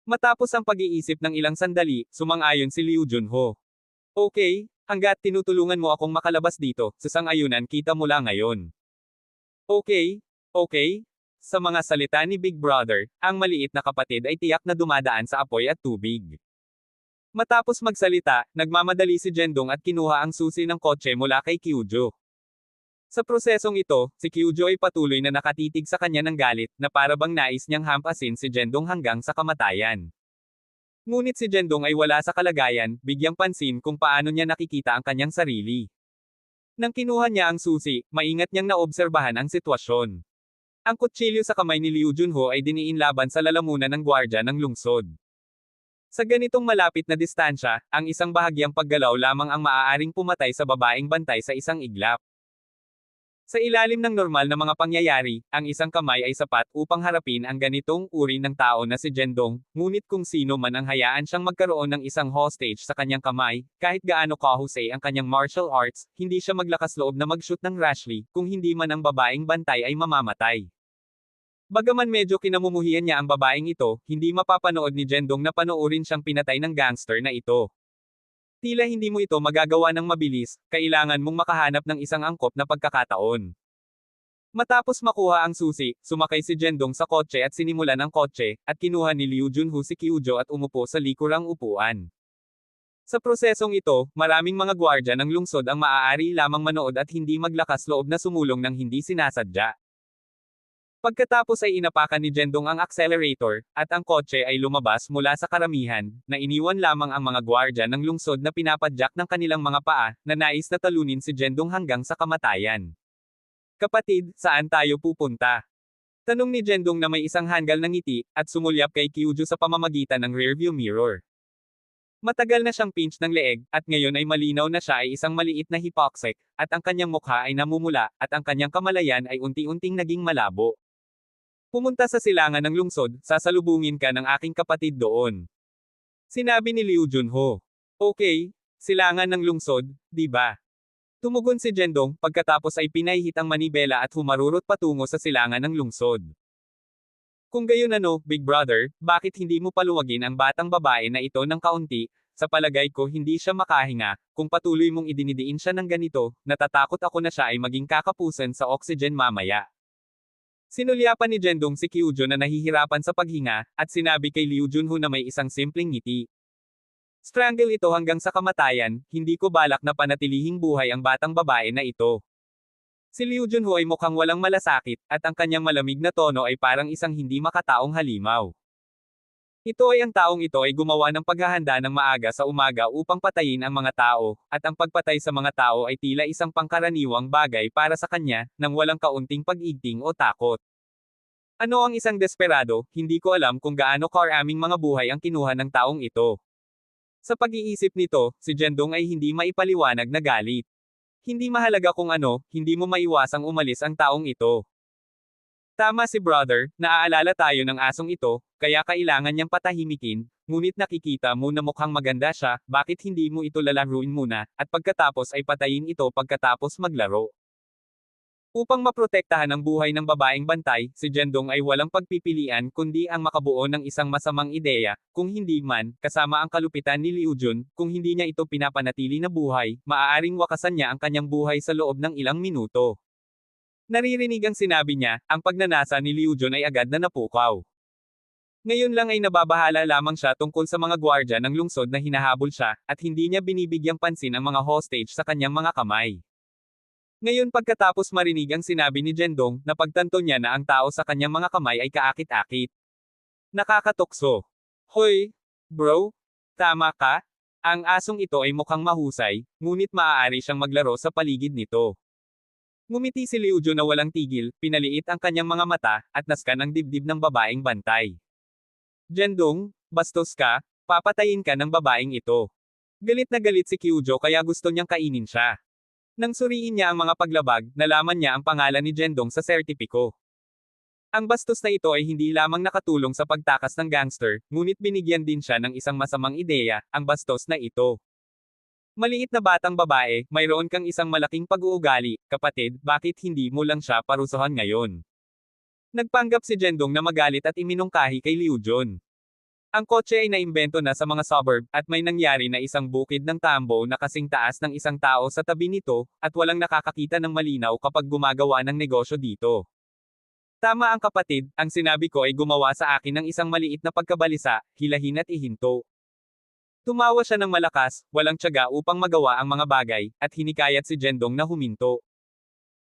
Matapos ang pag-iisip ng ilang sandali, sumang-ayon si Liu Junho. Okay, hanggat tinutulungan mo akong makalabas dito, sasang-ayunan kita mula ngayon. Okay. Sa mga salita ni Big Brother, ang maliit na kapatid ay tiyak na dumadaan sa apoy at tubig. Matapos magsalita, nagmamadali si Jendong at kinuha ang susi ng kotse mula kay Kyujo. Sa prosesong ito, si Kyujo ay patuloy na nakatitig sa kanya ng galit, na para bang nais niyang hampasin si Jendong hanggang sa kamatayan. Ngunit si Jendong ay wala sa kalagayan, bigyang pansin kung paano niya nakikita ang kanyang sarili. Nang kinuha niya ang susi, maingat niyang naobserbahan ang sitwasyon. Ang kutsilyo sa kamay ni Liu Junho ay diniin laban sa lalamunan ng gwardya ng lungsod. Sa ganitong malapit na distansya, ang isang bahagyang paggalaw lamang ang maaaring pumatay sa babaeng bantay sa isang iglap. Sa ilalim ng normal na mga pangyayari, ang isang kamay ay sapat upang harapin ang ganitong uri ng tao na si Jendong, ngunit kung sino man ang hayaan siyang magkaroon ng isang hostage sa kanyang kamay, kahit gaano kahusay ang kanyang martial arts, hindi siya maglakas loob na mag-shoot ng rashly, kung hindi man ang babaeng bantay ay mamamatay. Bagaman medyo kinamumuhian niya ang babaeng ito, hindi mapapanood ni Jendong na panoorin siyang pinatay ng gangster na ito. Tila hindi mo ito magagawa ng mabilis, kailangan mong makahanap ng isang angkop na pagkakataon. Matapos makuha ang susi, sumakay si Jendong sa kotse at sinimulan ang kotse, at kinuha ni Liu Junho si Kyujo at umupo sa likurang upuan. Sa prosesong ito, maraming mga gwardya ng lungsod ang maaari lamang manood at hindi maglakas loob na sumulong ng hindi sinasadya. Pagkatapos ay inapakan ni Jendong ang accelerator, at ang kotse ay lumabas mula sa karamihan, na iniwan lamang ang mga gwardya ng lungsod na pinapadyak ng kanilang mga paa, na nais na talunin si Jendong hanggang sa kamatayan. Kapatid, saan tayo pupunta? Tanong ni Jendong na may isang hanggal ng ngiti, at sumulyap kay Kyujo sa pamamagitan ng rearview mirror. Matagal na siyang pinch ng leeg, at ngayon ay malinaw na siya ay isang maliit na hypoxic, at ang kanyang mukha ay namumula, at ang kanyang kamalayan ay unti-unting naging malabo. Pumunta sa silangan ng lungsod, sasalubungin ka ng aking kapatid doon. Sinabi ni Liu Junho. Okay, silangan ng lungsod, di ba? Tumugon si Jendong, pagkatapos ay pinahihit ang manibela at humarurot patungo sa silangan ng lungsod. Kung gayon ano, Big Brother, bakit hindi mo paluwagin ang batang babae na ito ng kaunti? Sa palagay ko hindi siya makahinga, kung patuloy mong idinidiin siya ng ganito, natatakot ako na siya ay maging kakapusan sa oxygen mamaya. Sinulyapan ni Jendong si Kyujo na nahihirapan sa paghinga, at sinabi kay Liu Junho na may isang simpleng ngiti. Strangle ito hanggang sa kamatayan, hindi ko balak na panatilihing buhay ang batang babae na ito. Si Liu Junho ay mukhang walang malasakit, at ang kanyang malamig na tono ay parang isang hindi makataong halimaw. Ang taong ito ay gumawa ng paghahanda ng maaga sa umaga upang patayin ang mga tao, at ang pagpatay sa mga tao ay tila isang pangkaraniwang bagay para sa kanya, nang walang kaunting pag-igting o takot. Ano ang isang desperado, hindi ko alam kung gaano karaming mga buhay ang kinuha ng taong ito. Sa pag-iisip nito, si Jendong ay hindi maipaliwanag na galit. Hindi mahalaga kung ano, hindi mo maiwasang umalis ang taong ito. Tama si brother, naaalala tayo ng asong ito, kaya kailangan niyang patahimikin, ngunit nakikita mo na mukhang maganda siya, bakit hindi mo ito lalaruin muna, at pagkatapos ay patayin ito pagkatapos maglaro. Upang maprotektahan ang buhay ng babaeng bantay, si Jendong ay walang pagpipilian kundi ang makabuo ng isang masamang ideya, kung hindi man, kasama ang kalupitan ni Liu Jun, kung hindi niya ito pinapanatili na buhay, maaaring wakasan niya ang kanyang buhay sa loob ng ilang minuto. Naririnig ang sinabi niya, ang pagnanasa ni Liu Jun ay agad na napukaw. Ngayon lang ay nababahala lamang siya tungkol sa mga gwardya ng lungsod na hinahabol siya, at hindi niya binibigyang pansin ang mga hostage sa kanyang mga kamay. Ngayon pagkatapos marinig ang sinabi ni Jendong, napagtanto niya na ang tao sa kanyang mga kamay ay kaakit-akit. Nakakatukso. Hoy, bro, tama ka? Ang asong ito ay mukhang mahusay, ngunit maaari siyang maglaro sa paligid nito. Ngumiti si Liu Jun na walang tigil, pinaliit ang kanyang mga mata, at naskan ang dibdib ng babaeng bantay. Jendong, bastos ka, papatayin ka ng babaeng ito. Galit na galit si Kyujo kaya gusto niyang kainin siya. Nang suriin niya ang mga paglabag, nalaman niya ang pangalan ni Jendong sa sertipiko. Ang bastos na ito ay hindi lamang nakatulong sa pagtakas ng gangster, ngunit binigyan din siya ng isang masamang ideya, ang bastos na ito. Maliit na batang babae, mayroon kang isang malaking pag-uugali, kapatid, bakit hindi mo lang siya parusahan ngayon? Nagpanggap si Jendong na magalit at iminungkahi kay Liu Jun. Ang kotse ay naimbento na sa mga suburb, at may nangyari na isang bukid ng tambo na kasing taas ng isang tao sa tabi nito, at walang nakakakita ng malinaw kapag gumagawa ng negosyo dito. Tama ang kapatid, ang sinabi ko ay gumawa sa akin ng isang maliit na pagkabalisa, hilahin at ihinto. Tumawa siya ng malakas, walang tiyaga upang magawa ang mga bagay, at hinikayat si Jendong na huminto.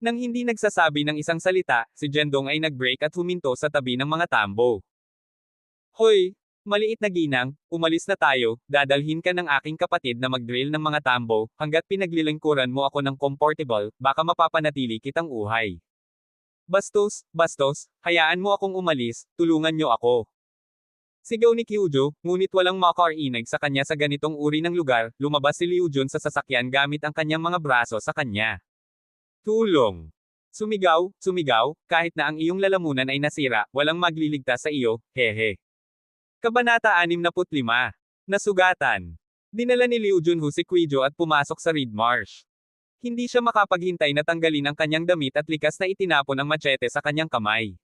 Nang hindi nagsasabi ng isang salita, si Jendong ay nag-break at huminto sa tabi ng mga tambo. Hoy, maliit na ginang, umalis na tayo, dadalhin ka ng aking kapatid na mag-drill ng mga tambo, hanggat pinaglilingkuran mo ako ng comfortable, baka mapapanatili kitang uhay. Bastos, bastos, hayaan mo akong umalis, tulungan niyo ako. Sigaw ni Kyujo, ngunit walang makarinig sa kanya sa ganitong uri ng lugar, lumabas si Liu Jun sa sasakyan gamit ang kanyang mga braso sa kanya. Tulong! Sumigaw, sumigaw, kahit na ang iyong lalamunan ay nasira, walang magliligtas sa iyo, hehe. Kabanata 65. Nasugatan. Dinala ni Liu Junho si Kyujo at pumasok sa Reed Marsh. Hindi siya makapaghintay na tanggalin ang kanyang damit at likas na itinapon ang machete sa kanyang kamay.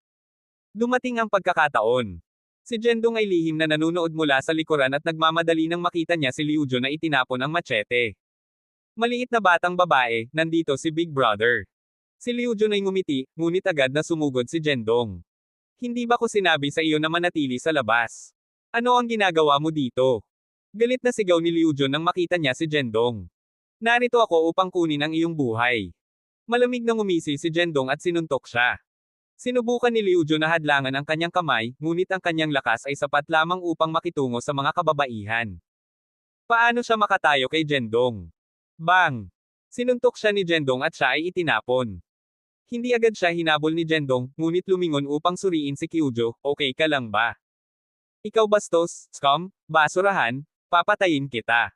Dumating ang pagkakataon. Si Jendong ay lihim na nanunood mula sa likuran at nagmamadali nang makita niya si Liu Jun na itinapon ang machete. Maliit na batang babae, nandito si Big Brother. Si Liu Jun ay ngumiti, ngunit agad na sumugod si Jendong. Hindi ba ko sinabi sa iyo na manatili sa labas? Ano ang ginagawa mo dito? Galit na sigaw ni Liu Jun nang makita niya si Jendong. Narito ako upang kunin ang iyong buhay. Malamig na ngumisi si Jendong at sinuntok siya. Sinubukan ni Liu Jun na hadlangan ang kanyang kamay, ngunit ang kanyang lakas ay sapat lamang upang makitungo sa mga kababaihan. Paano siya makatayo kay Jendong? Bang! Sinuntok siya ni Jendong at siya ay itinapon. Hindi agad siya hinabol ni Jendong, ngunit lumingon upang suriin si Kyujo, okay ka lang ba? Ikaw bastos, scum, basurahan, papatayin kita.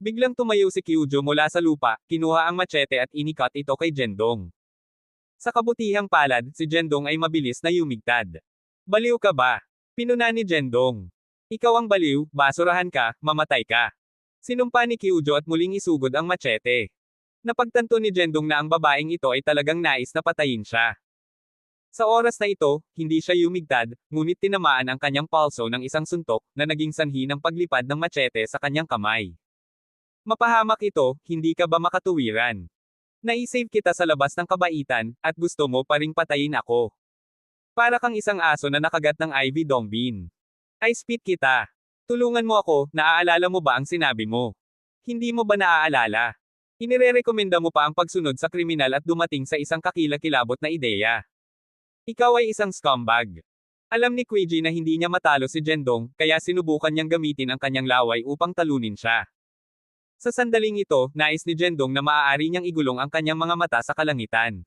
Biglang tumayo si Kyujo mula sa lupa, kinuha ang machete at inikat ito kay Jendong. Sa kabutihang palad, si Jendong ay mabilis na yumigtad. Baliw ka ba? Pinuna ni Jendong. Ikaw ang baliw, basurahan ka, mamatay ka. Sinumpa ni Kyujo at muling isugod ang machete. Napagtanto ni Jendong na ang babaeng ito ay talagang nais na patayin siya. Sa oras na ito, hindi siya yumigtad, ngunit tinamaan ang kanyang palso ng isang suntok, na naging sanhi ng paglipad ng machete sa kanyang kamay. Mapahamak ito, hindi ka ba makatuwiran? Naisave kita sa labas ng kabaitan, at gusto mo pa ring patayin ako. Para kang isang aso na nakagat ng Ivy Dongbin. I spit kita. Tulungan mo ako, naaalala mo ba ang sinabi mo? Hindi mo ba naaalala? Inirerekomenda mo pa ang pagsunod sa kriminal at dumating sa isang kakilakilabot na ideya. Ikaw ay isang scumbag. Alam ni Queji na hindi niya matalo si Jendong, kaya sinubukan niyang gamitin ang kanyang laway upang talunin siya. Sa sandaling ito, nais ni Jendong na maaari niyang igulong ang kanyang mga mata sa kalangitan.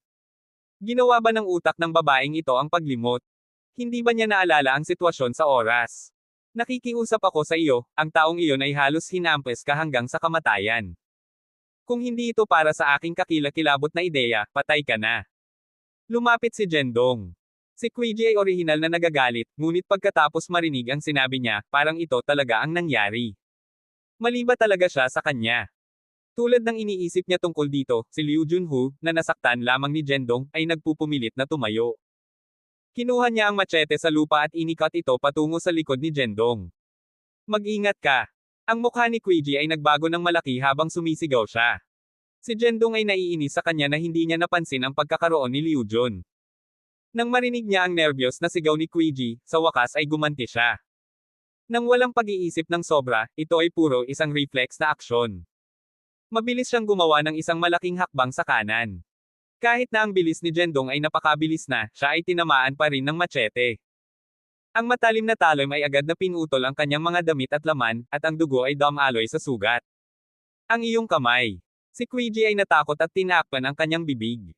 Ginawa ba ng utak ng babaeng ito ang paglimot? Hindi ba niya naalala ang sitwasyon sa oras? Nakikiusap ako sa iyo, ang taong iyon ay halos hinampes ka hanggang sa kamatayan. Kung hindi ito para sa aking kakilakilabot na ideya, patay ka na. Lumapit si Jendong. Si Queji ay orihinal na nagagalit, ngunit pagkatapos marinig ang sinabi niya, parang ito talaga ang nangyari. Mali ba talaga siya sa kanya? Tulad ng iniisip niya tungkol dito, si Liu Junho, na nasaktan lamang ni Jendong, ay nagpupumilit na tumayo. Kinuha niya ang machete sa lupa at inikat ito patungo sa likod ni Jendong. Mag-ingat ka. Ang mukha ni Queji ay nagbago ng malaki habang sumisigaw siya. Si Jendong ay naiinis sa kanya na hindi niya napansin ang pagkakaroon ni Liu Jun. Nang marinig niya ang nerbiyos na sigaw ni Queji, sa wakas ay gumanti siya. Nang walang pag-iisip ng sobra, ito ay puro isang reflex na aksyon. Mabilis siyang gumawa ng isang malaking hakbang sa kanan. Kahit na ang bilis ni Jendong ay napakabilis na, siya ay tinamaan pa rin ng machete. Ang matalim na talim ay agad na pinutol ang kanyang mga damit at laman, at ang dugo ay dumaloy sa sugat. Ang iyong kamay. Si Queji ay natakot at tinakpan ang kanyang bibig.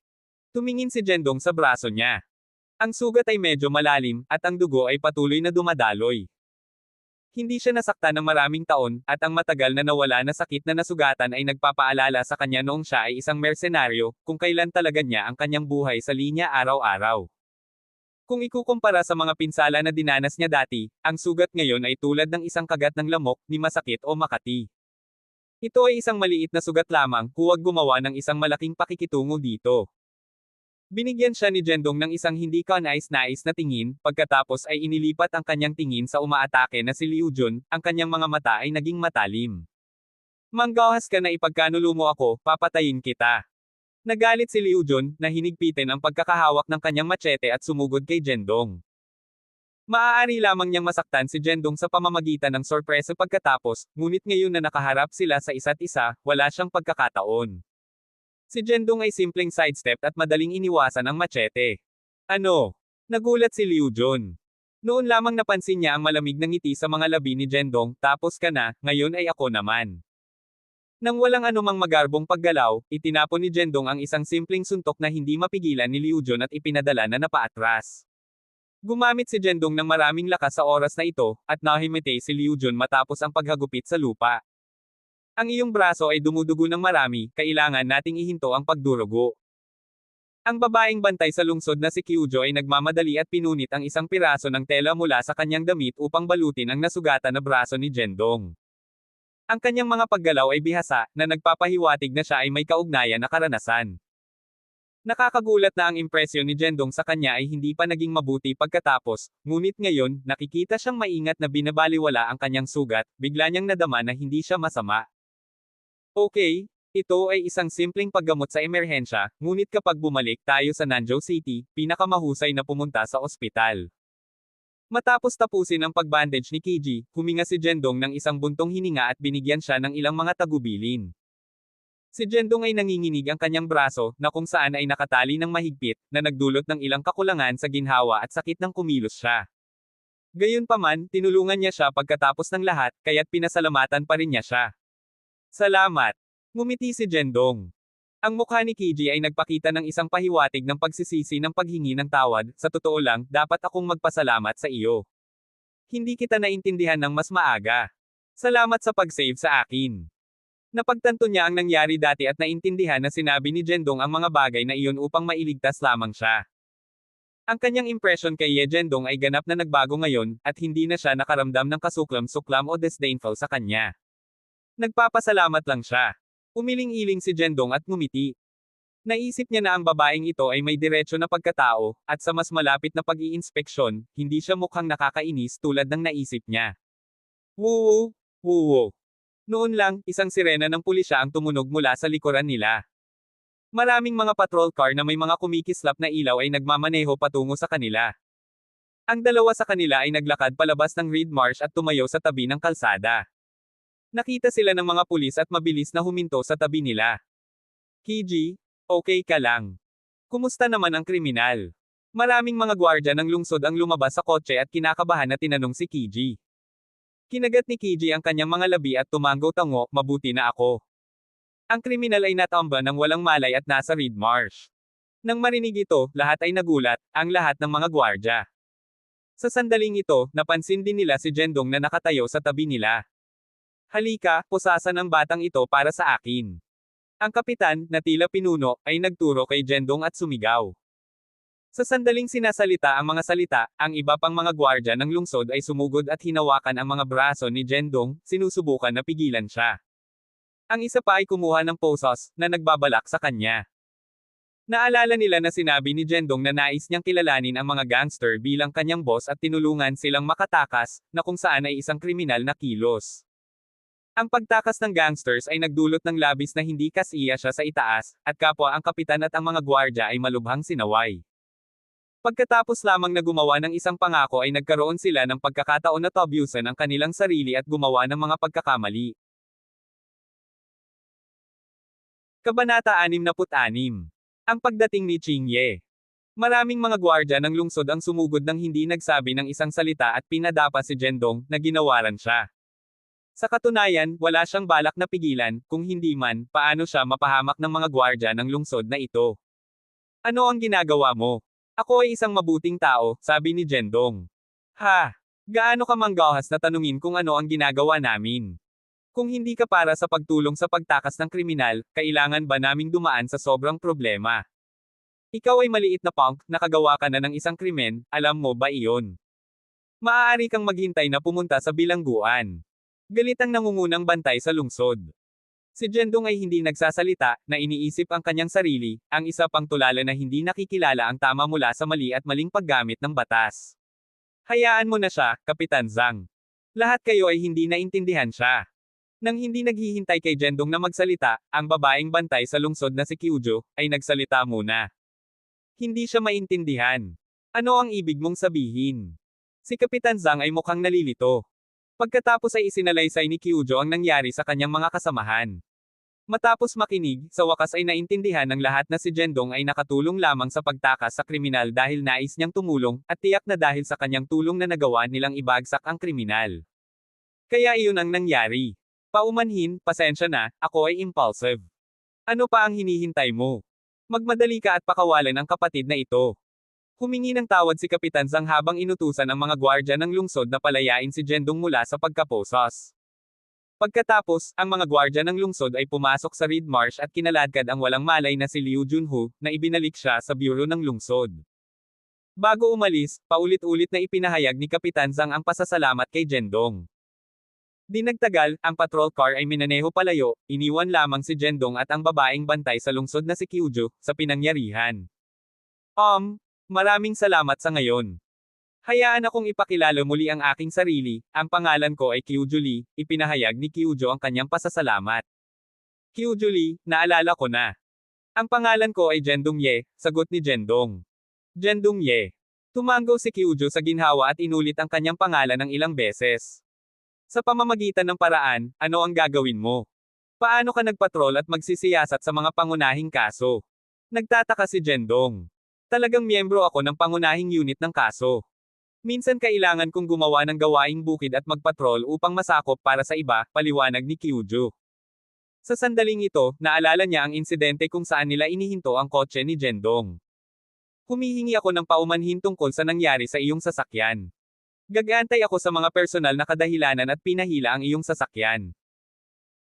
Tumingin si Jendong sa braso niya. Ang sugat ay medyo malalim, at ang dugo ay patuloy na dumadaloy. Hindi siya nasaktan ng maraming taon, at ang matagal na nawala na sakit na nasugatan ay nagpapaalala sa kanya noong siya ay isang mersenaryo, kung kailan talaga niya ang kanyang buhay sa linya araw-araw. Kung ikukumpara sa mga pinsala na dinanas niya dati, ang sugat ngayon ay tulad ng isang kagat ng lamok, ni masakit o makati. Ito ay isang maliit na sugat lamang, huwag gumawa ng isang malaking pakikitungo dito. Binigyan siya ni Jendong ng isang hindi kanais-nais na tingin, pagkatapos ay inilipat ang kanyang tingin sa umaatake na si Liu Jun, ang kanyang mga mata ay naging matalim. Manggahas ka na ipagkanulo mo ako, papatayin kita. Nagalit si Liu Jun, na hinigpitin ang pagkakahawak ng kanyang machete at sumugod kay Jendong. Maaari lamang niyang masaktan si Jendong sa pamamagitan ng sorpresa pagkatapos, ngunit ngayon na nakaharap sila sa isa't isa, wala siyang pagkakataon. Si Jendong ay simpleng sidestep at madaling iniwasan ang machete. Ano? Nagulat si Liu Jun. Noon lamang napansin niya ang malamig na ngiti sa mga labi ni Jendong, tapos ka na, ngayon ay ako naman. Nang walang anumang magarbong paggalaw, itinapon ni Jendong ang isang simpleng suntok na hindi mapigilan ni Liu Jun at ipinadala na napaatras. Gumamit si Jendong ng maraming lakas sa oras na ito, at nahimatay si Liu Jun matapos ang paghagupit sa lupa. Ang iyong braso ay dumudugo ng marami, kailangan nating ihinto ang pagdurugo. Ang babaeng bantay sa lungsod na si Kyujo ay nagmamadali at pinunit ang isang piraso ng tela mula sa kanyang damit upang balutin ang nasugatan na braso ni Jendong. Ang kanyang mga paggalaw ay bihasa, na nagpapahiwatig na siya ay may kaugnayan na karanasan. Nakakagulat na ang impresyon ni Jendong sa kanya ay hindi pa naging mabuti pagkatapos, ngunit ngayon, nakikita siyang maingat na binabaliwala ang kanyang sugat, bigla niyang nadama na hindi siya masama. Okay, ito ay isang simpleng paggamot sa emerhensya, ngunit kapag bumalik tayo sa Nanzhou City, pinakamahusay na pumunta sa ospital. Matapos tapusin ang pagbandage ni Kiji, huminga si Jendong ng isang buntong hininga at binigyan siya ng ilang mga tagubilin. Si Jendong ay nanginginig ang kanyang braso, na kung saan ay nakatali ng mahigpit, na nagdulot ng ilang kakulangan sa ginhawa at sakit ng kumilos siya. Gayunpaman, tinulungan niya siya pagkatapos ng lahat, kaya't pinasalamatan pa rin niya siya. Salamat. Ngumiti si Jendong. Ang mukha ni Kiji ay nagpakita ng isang pahiwatig ng pagsisisi ng paghingi ng tawad, sa totoo lang, dapat akong magpasalamat sa iyo. Hindi kita naintindihan ng mas maaga. Salamat sa pag-save sa akin. Napagtanto niya ang nangyari dati at naintindihan na sinabi ni Jendong ang mga bagay na iyon upang mailigtas lamang siya. Ang kanyang impression kay Ye Jendong ay ganap na nagbago ngayon, at hindi na siya nakaramdam ng kasuklam-suklam o disdainful sa kanya. Nagpapasalamat lang siya. Umiling-iling si Jendong at ngumiti. Naisip niya na ang babaeng ito ay may diretsyo na pagkatao, at sa mas malapit na pag-iinspeksyon, hindi siya mukhang nakakainis tulad ng naisip niya. Wuwu, wuwu. Noon lang, isang sirena ng pulisya ang tumunog mula sa likuran nila. Maraming mga patrol car na may mga kumikislap na ilaw ay nagmamaneho patungo sa kanila. Ang dalawa sa kanila ay naglakad palabas ng Reed Marsh at tumayo sa tabi ng kalsada. Nakita sila ng mga pulis at mabilis na huminto sa tabi nila. Kiji, okay ka lang? Kumusta naman ang kriminal? Maraming mga gwardya ng lungsod ang lumabas sa kotse at kinakabahan na tinanong si Kiji. Kinagat ni Kiji ang kanyang mga labi at tumanggo-tango, mabuti na ako. Ang kriminal ay natamba ng walang malay at nasa Reed Marsh. Nang marinig ito, lahat ay nagulat, ang lahat ng mga gwardya. Sa sandaling ito, napansin din nila si Jendong na nakatayo sa tabi nila. Halika, pusasan ang batang ito para sa akin. Ang kapitan, na tila pinuno, ay nagturo kay Jendong at sumigaw. Sa sandaling sinasalita ang mga salita, ang iba pang mga gwardya ng lungsod ay sumugod at hinawakan ang mga braso ni Jendong, sinusubukan na pigilan siya. Ang isa pa ay kumuha ng posos, na nagbabalak sa kanya. Naalala nila na sinabi ni Jendong na nais niyang kilalanin ang mga gangster bilang kanyang boss at tinulungan silang makatakas, na kung saan ay isang kriminal na kilos. Ang pagtakas ng gangsters ay nagdulot ng labis na hindi kasiya siya sa itaas, at kapwa ang kapitan at ang mga gwardya ay malubhang sinaway. Pagkatapos lamang na gumawa ng isang pangako ay nagkaroon sila ng pagkakataon na tabyusan ang kanilang sarili at gumawa ng mga pagkakamali. Kabanata 66. Ang pagdating ni Qingye. Maraming mga gwardya ng lungsod ang sumugod nang hindi nagsabi ng isang salita at pinadapa si Jendong, na ginawaran siya. Sa katunayan, wala siyang balak na pigilan, kung hindi man, paano siya mapahamak ng mga gwardya ng lungsod na ito. Ano ang ginagawa mo? Ako ay isang mabuting tao, sabi ni Jendong. Ha? Gaano ka manggahas na tanungin kung ano ang ginagawa namin? Kung hindi ka para sa pagtulong sa pagtakas ng kriminal, kailangan ba naming dumaan sa sobrang problema? Ikaw ay maliit na punk, nakagawa ka na ng isang krimen, alam mo ba iyon? Maaari kang maghintay na pumunta sa bilangguan. Galit ang nangungunang bantay sa lungsod. Si Jendong ay hindi nagsasalita, na iniisip ang kanyang sarili, ang isa pang tulala na hindi nakikilala ang tama mula sa mali at maling paggamit ng batas. Hayaan mo na siya, Kapitan Zhang. Lahat kayo ay hindi naintindihan siya. Nang hindi naghihintay kay Jendong na magsalita, ang babaeng bantay sa lungsod na si Kyujo, ay nagsalita muna. Hindi siya maintindihan. Ano ang ibig mong sabihin? Si Kapitan Zhang ay mukhang nalilito. Pagkatapos ay isinalaysay ni Kyujo ang nangyari sa kanyang mga kasamahan. Matapos makinig, sa wakas ay naintindihan ng lahat na si Jendong ay nakatulong lamang sa pagtakas sa kriminal dahil nais niyang tumulong, at tiyak na dahil sa kanyang tulong na nagawa nilang ibagsak ang kriminal. Kaya iyon ang nangyari. Paumanhin, pasensya na, ako ay impulsive. Ano pa ang hinihintay mo? Magmadali ka at pakawalan ang kapatid na ito. Humingi ng tawad si Kapitan Zhang habang inutusan ang mga gwardya ng lungsod na palayain si Jendong mula sa pagkaposos. Pagkatapos, ang mga gwardya ng lungsod ay pumasok sa Reed Marsh at kinaladkad ang walang malay na si Liu Junho, na ibinalik siya sa bureau ng lungsod. Bago umalis, paulit-ulit na ipinahayag ni Kapitan Zhang ang pasasalamat kay Jendong. Di nagtagal, ang patrol car ay minaneho palayo, iniwan lamang si Jendong at ang babaeng bantay sa lungsod na si Kyujo, sa pinangyarihan. Maraming salamat sa ngayon. Hayaan akong ipakilala muli ang aking sarili, ang pangalan ko ay Kyujo Lee, ipinahayag ni Kyujo ang kanyang pasasalamat. Kyujo Lee, naalala ko na. Ang pangalan ko ay Jendong Ye, sagot ni Jendong. Jendong Ye. Tumango si Kyujo sa ginhawa at inulit ang kanyang pangalan ng ilang beses. Sa pamamagitan ng paraan, ano ang gagawin mo? Paano ka nagpatrol at magsisiyasat sa mga pangunahing kaso? Nagtataka si Jendong. Talagang miyembro ako ng pangunahing unit ng kaso. Minsan kailangan kong gumawa ng gawaing bukid at magpatrol upang masakop para sa iba, paliwanag ni Kyujo. Sa sandaling ito, naalala niya ang insidente kung saan nila inihinto ang kotse ni Jendong. Humihingi ako ng paumanhin tungkol sa nangyari sa iyong sasakyan. Gagantay ako sa mga personal na kadahilanan at pinahila ang iyong sasakyan.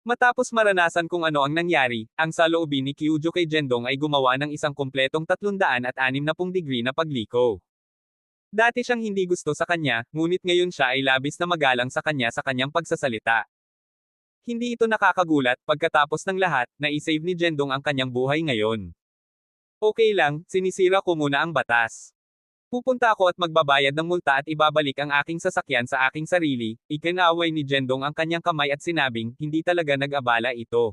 Matapos maranasan kung ano ang nangyari, ang saloobin ni Kyujo kay Jendong ay gumawa ng isang kumpletong 360 degree na pagliko. Dati siyang hindi gusto sa kanya, ngunit ngayon siya ay labis na magalang sa kanya sa kanyang pagsasalita. Hindi ito nakakagulat, pagkatapos ng lahat, na-isave ni Jendong ang kanyang buhay ngayon. Okay lang, sinisira ko muna ang batas. Pupunta ako at magbabayad ng multa at ibabalik ang aking sasakyan sa aking sarili, ikinaway ni Jendong ang kanyang kamay at sinabing, hindi talaga nag-abala ito.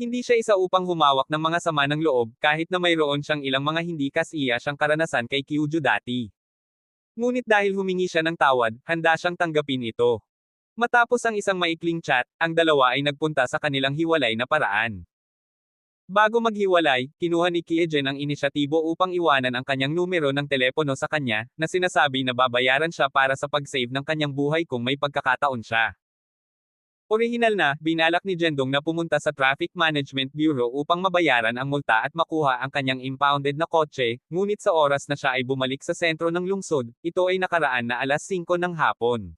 Hindi siya isa upang humawak ng mga sama ng loob, kahit na mayroon siyang ilang mga hindi kasiya siyang karanasan kay Kyujo dati. Ngunit dahil humingi siya ng tawad, handa siyang tanggapin ito. Matapos ang isang maikling chat, ang dalawa ay nagpunta sa kanilang hiwalay na paraan. Bago maghiwalay, kinuha ni Kiejen ang inisyatibo upang iwanan ang kanyang numero ng telepono sa kanya, na sinasabi na babayaran siya para sa pag-save ng kanyang buhay kung may pagkakataon siya. Orihinal na, binalak ni Jendong na pumunta sa Traffic Management Bureau upang mabayaran ang multa at makuha ang kanyang impounded na kotse, ngunit sa oras na siya ay bumalik sa sentro ng lungsod, ito ay nakaraan na alas 5 ng hapon.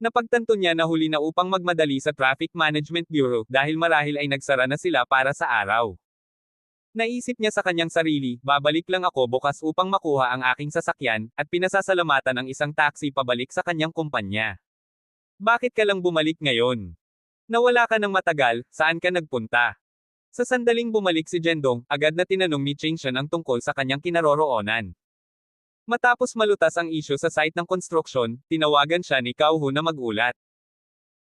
Napagtanto niya na huli na upang magmadali sa Traffic Management Bureau dahil marahil ay nagsara na sila para sa araw. Naisip niya sa kanyang sarili, babalik lang ako bukas upang makuha ang aking sasakyan, at pinasasalamatan ang isang taxi pabalik sa kanyang kumpanya. Bakit ka lang bumalik ngayon? Nawala ka ng matagal, saan ka nagpunta? Sa sandaling bumalik si Jendong, agad na tinanong ni Chingshan ang tungkol sa kanyang kinaroroonan. Matapos malutas ang isyu sa site ng konstruksyon, tinawagan siya ni Kauhu na mag-ulat.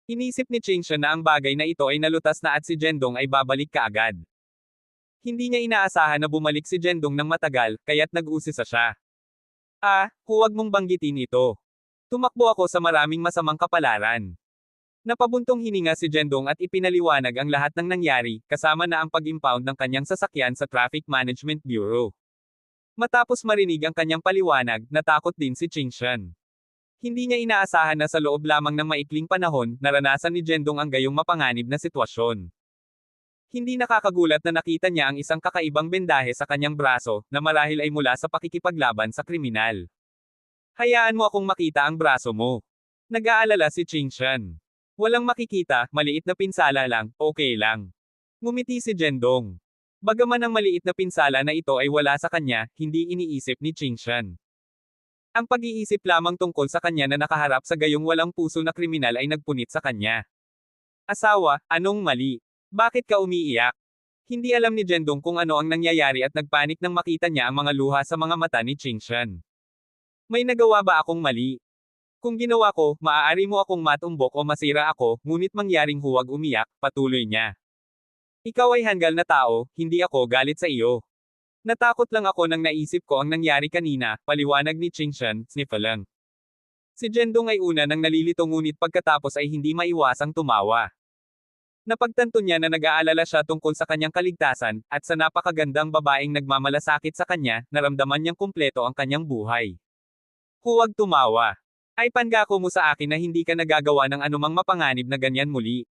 Inisip ni Chingshan na ang bagay na ito ay nalutas na at si Jendong ay babalik kaagad. Hindi niya inaasahan na bumalik si Jendong ng matagal, kaya't nag-usisa siya. Huwag mong banggitin ito. Tumakbo ako sa maraming masamang kapalaran. Napabuntong hininga si Jendong at ipinaliwanag ang lahat ng nangyari, kasama na ang pag-impound ng kanyang sasakyan sa Traffic Management Bureau. Matapos marinig ang kanyang paliwanag, natakot din si Chingshan. Hindi niya inaasahan na sa loob lamang ng maikling panahon, naranasan ni Jendong ang gayong mapanganib na sitwasyon. Hindi nakakagulat na nakita niya ang isang kakaibang bendahe sa kanyang braso, na marahil ay mula sa pakikipaglaban sa kriminal. Hayaan mo akong makita ang braso mo. Nag-aalala si Chingshan. Walang makikita, maliit na pinsala lang, okay lang. Ngumiti si Jendong. Bagaman ang maliit na pinsala na ito ay wala sa kanya, hindi iniisip ni Chingshan. Ang pag-iisip lamang tungkol sa kanya na nakaharap sa gayong walang puso na kriminal ay nagpunit sa kanya. Asawa, anong mali? Bakit ka umiiyak? Hindi alam ni Jendong kung ano ang nangyayari at nagpanik nang makita niya ang mga luha sa mga mata ni Chingshan. May nagawa ba akong mali? Kung ginawa ko, maaari mo akong matumbok o masira ako, ngunit mangyaring huwag umiyak, patuloy niya. Ikaw ay hanggal na tao, hindi ako galit sa iyo. Natakot lang ako nang naisip ko ang nangyari kanina, paliwanag ni Chingshan, sniffle. Si Jendong ay una nang nalilito ngunit pagkatapos ay hindi maiwasang tumawa. Napagtanto niya na nag-aalala siya tungkol sa kanyang kaligtasan, at sa napakagandang babaeng nagmamalasakit sa kanya, naramdaman niyang kumpleto ang kanyang buhay. Huwag tumawa. Ay pangako mo sa akin na hindi ka nagagawa ng anumang mapanganib na ganyan muli.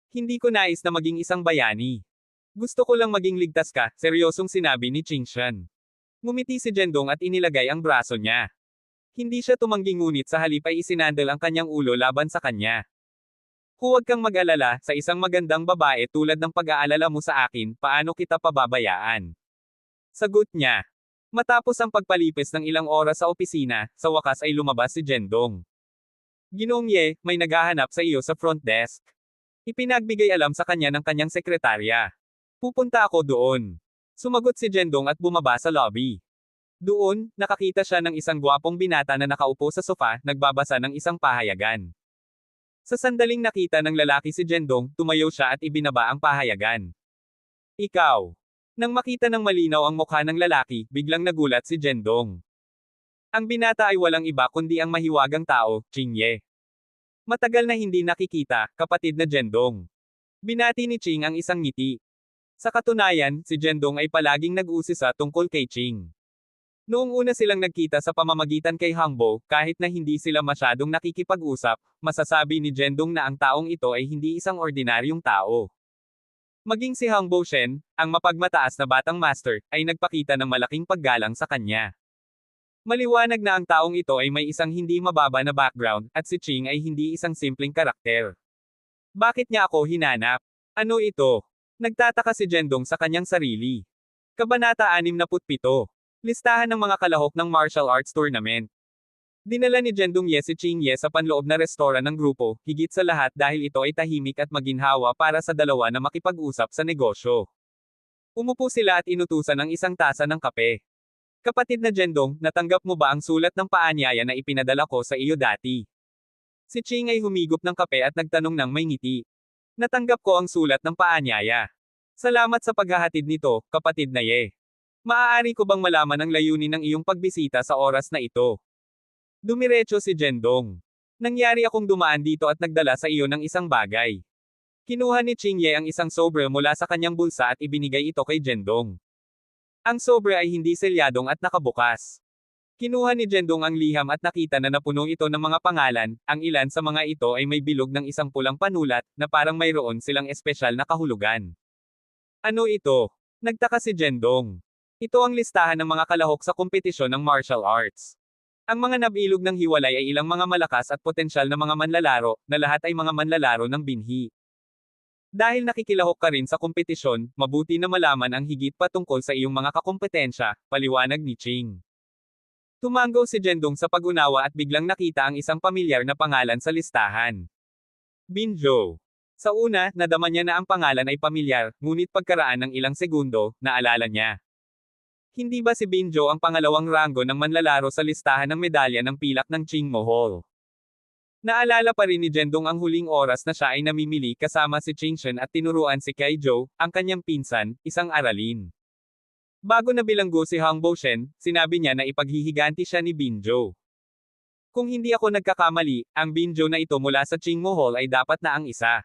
Hindi ko nais na maging isang bayani. Gusto ko lang maging ligtas ka, seryosong sinabi ni Chingshan. Ngumiti si Jendong at inilagay ang braso niya. Hindi siya tumanggi ngunit sa halip ay isinandal ang kanyang ulo laban sa kanya. Huwag kang mag-alala, sa isang magandang babae tulad ng pag-aalala mo sa akin, paano kita pababayaan? Sagot niya. Matapos ang pagpalipis ng ilang oras sa opisina, sa wakas ay lumabas si Jendong. Ginoong Ye, may naghahanap sa iyo sa front desk. Ipinagbigay alam sa kanya ng kanyang sekretarya. Pupunta ako doon. Sumagot si Jendong at bumaba sa lobby. Doon, nakakita siya ng isang gwapong binata na nakaupo sa sofa, nagbabasa ng isang pahayagan. Sa sandaling nakita ng lalaki si Jendong, tumayo siya at ibinaba ang pahayagan. Ikaw. Nang makita ng malinaw ang mukha ng lalaki, biglang nagulat si Jendong. Ang binata ay walang iba kundi ang mahiwagang tao, Ching Ye. Matagal na hindi nakikita, kapatid na Jendong. Binati ni Ching ang isang ngiti. Sa katunayan, si Jendong ay palaging nag-uusisa tungkol kay Ching. Noong una silang nagkita sa pamamagitan kay Hangbo, kahit na hindi sila masyadong nakikipag-usap, masasabi ni Jendong na ang taong ito ay hindi isang ordinaryong tao. Maging si Hangbo Shen, ang mapagmataas na batang master, ay nagpakita ng malaking paggalang sa kanya. Maliwanag na ang taong ito ay may isang hindi mababa na background, at si Ching ay hindi isang simpleng karakter. Bakit niya ako hinanap? Ano ito? Nagtataka si Jendong sa kanyang sarili. Kabanata 67. Listahan ng mga kalahok ng martial arts tournament. Dinala ni Jendong Ye si Ching Ye sa panloob na restoran ng grupo, higit sa lahat dahil ito ay tahimik at maginhawa para sa dalawa na makipag-usap sa negosyo. Umupo sila at inutusan ng isang tasa ng kape. Kapatid na Jendong, natanggap mo ba ang sulat ng paanyaya na ipinadala ko sa iyo dati? Si Ching ay humigop ng kape at nagtanong ng may ngiti. Natanggap ko ang sulat ng paanyaya. Salamat sa paghahatid nito, kapatid na Ye. Maaari ko bang malaman ang layunin ng iyong pagbisita sa oras na ito? Dumiretso si Jendong. Nangyari akong dumaan dito at nagdala sa iyo ng isang bagay. Kinuha ni Qingye ang isang sobre mula sa kanyang bulsa at ibinigay ito kay Jendong. Ang sobre ay hindi selyadong at nakabukas. Kinuha ni Jendong ang liham at nakita na napuno ito ng mga pangalan, ang ilan sa mga ito ay may bilog ng isang pulang panulat, na parang mayroon silang espesyal na kahulugan. Ano ito? Nagtaka si Jendong. Ito ang listahan ng mga kalahok sa kompetisyon ng martial arts. Ang mga nabilog ng hiwalay ay ilang mga malakas at potensyal na mga manlalaro, na lahat ay mga manlalaro ng binhi. Dahil nakikilahok ka rin sa kompetisyon, mabuti na malaman ang higit pa tungkol sa iyong mga kakompetensya, paliwanag ni Qing. Tumango si Jendong sa pag-unawa at biglang nakita ang isang pamilyar na pangalan sa listahan. Binjo. Sa una, nadama niya na ang pangalan ay pamilyar, ngunit pagkaraan ng ilang segundo, naalala niya. Hindi ba si Binjo ang pangalawang ranggo ng manlalaro sa listahan ng medalya ng pilak ng Qing Mohol? Naalala pa rin ni Jendong ang huling oras na siya ay namimili kasama si Qingshen at tinuruan si Kaijo, ang kanyang pinsan, isang aralin. Bago na bilanggo si Hang Boshen, sinabi niya na ipaghihiganti siya ni Binjo. Kung hindi ako nagkakamali, ang Binjo na ito mula sa Qing Mohol ay dapat na ang isa.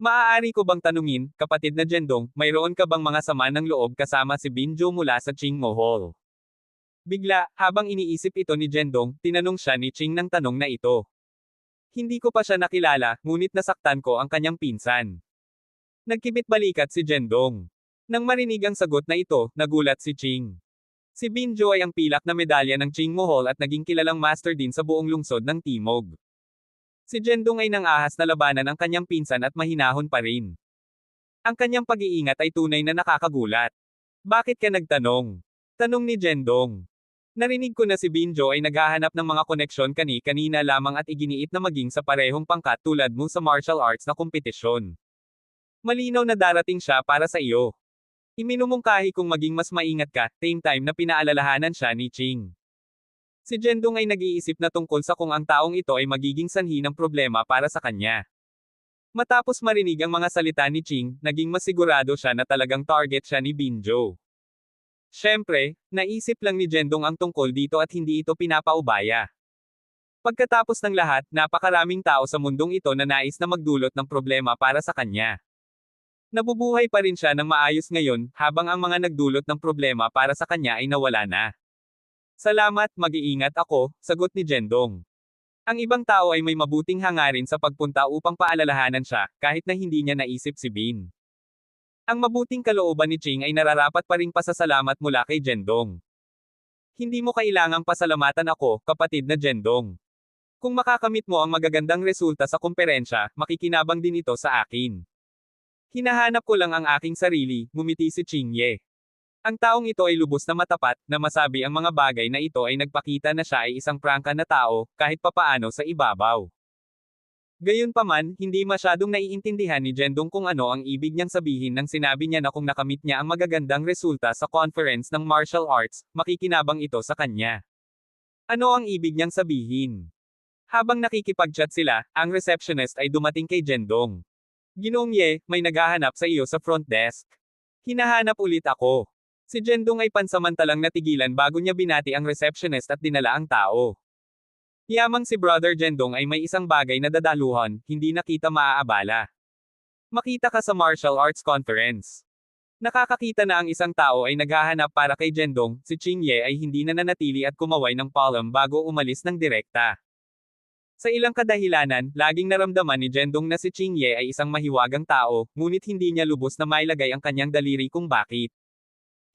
Maaari ko bang tanungin, kapatid na Jendong, mayroon ka bang mga sama ng loob kasama si Binjo mula sa Qing Mohol? Bigla, habang iniisip ito ni Jendong, tinanong siya ni Qing ng tanong na ito. Hindi ko pa siya nakilala, ngunit nasaktan ko ang kanyang pinsan. Nagkibit balikat si Jendong. Nang marinig ang sagot na ito, nagulat si Qing. Si Binjo ay ang pilak na medalya ng Qing Mohol at naging kilalang master din sa buong lungsod ng Timog. Si Jendong ay nangahas na labanan ang kanyang pinsan at mahinahon pa rin. Ang kanyang pag-iingat ay tunay na nakakagulat. Bakit ka nagtanong? Tanong ni Jendong. Narinig ko na si Binjo ay naghahanap ng mga koneksyon kanina lamang at iginiit na maging sa parehong pangkat tulad mo sa martial arts na kompetisyon. Malinaw na darating siya para sa iyo. Iminumungkahi kung maging mas maingat ka, same time na pinaalalahanan siya ni Qing. Si Jendong ay nag-iisip na tungkol sa kung ang taong ito ay magiging sanhi ng problema para sa kanya. Matapos marinig ang mga salita ni Qing, naging masigurado siya na talagang target siya ni Binjo. Siyempre, naisip lang ni Jendong ang tungkol dito at hindi ito pinapaubaya. Pagkatapos ng lahat, napakaraming tao sa mundong ito na nais na magdulot ng problema para sa kanya. Nabubuhay pa rin siya ng maayos ngayon, habang ang mga nagdulot ng problema para sa kanya ay nawala na. Salamat, mag-iingat ako, sagot ni Jendong. Ang ibang tao ay may mabuting hangarin sa pagpunta upang paalalahanan siya, kahit na hindi niya naisip si Bin. Ang mabuting kalooban ni Qing ay nararapat pa ring pasasalamat mula kay Jendong. Hindi mo kailangang pasalamatan ako, kapatid na Jendong. Kung makakamit mo ang magagandang resulta sa komperensya, makikinabang din ito sa akin. Hinahanap ko lang ang aking sarili, ngumiti si Qingye. Ang taong ito ay lubos na matapat, na masabi ang mga bagay na ito ay nagpakita na siya ay isang prangka na tao, kahit papaano sa ibabaw. Gayunpaman, hindi masyadong naiintindihan ni Jendong kung ano ang ibig niyang sabihin nang sinabi niya na kung nakamit niya ang magagandang resulta sa conference ng martial arts, makikinabang ito sa kanya. Ano ang ibig niyang sabihin? Habang nakikipag-chat sila, ang receptionist ay dumating kay Jendong. Ginoong Ye, may naghahanap sa iyo sa front desk. Hinahanap ulit ako. Si Jendong ay pansamantalang natigilan bago niya binati ang receptionist at dinala ang tao. Yamang si Brother Jendong ay may isang bagay na dadaluhan, hindi na kita maaabala. Makita ka sa martial arts conference. Nakakakita na ang isang tao ay naghahanap para kay Jendong, si Qingye ay hindi na nanatili at kumaway ng palm bago umalis ng direkta. Sa ilang kadahilanan, laging naramdaman ni Jendong na si Qingye ay isang mahiwagang tao, ngunit hindi niya lubos na mailagay ang kanyang daliri kung bakit.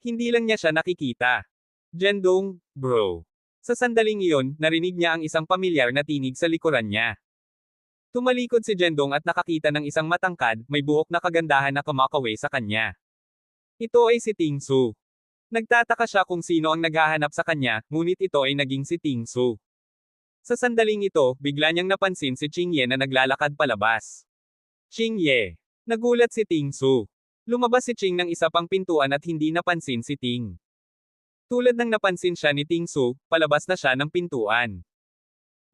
Hindi lang niya siya nakikita. Jendong, bro. Sa sandaling iyon, narinig niya ang isang pamilyar na tinig sa likuran niya. Tumalikod si Jendong at nakakita ng isang matangkad, may buhok na kagandahan na kumakaway sa kanya. Ito ay si Tingsu. Nagtataka siya kung sino ang naghahanap sa kanya, ngunit ito ay naging si Tingsu. Sa sandaling ito, bigla niyang napansin si Qingye na naglalakad palabas. Qingye. Nagulat si Tingsu. Lumabas si Qing ng isa pang pintuan at hindi napansin si Ting. Tulad ng napansin siya ni Tingsu, palabas na siya ng pintuan.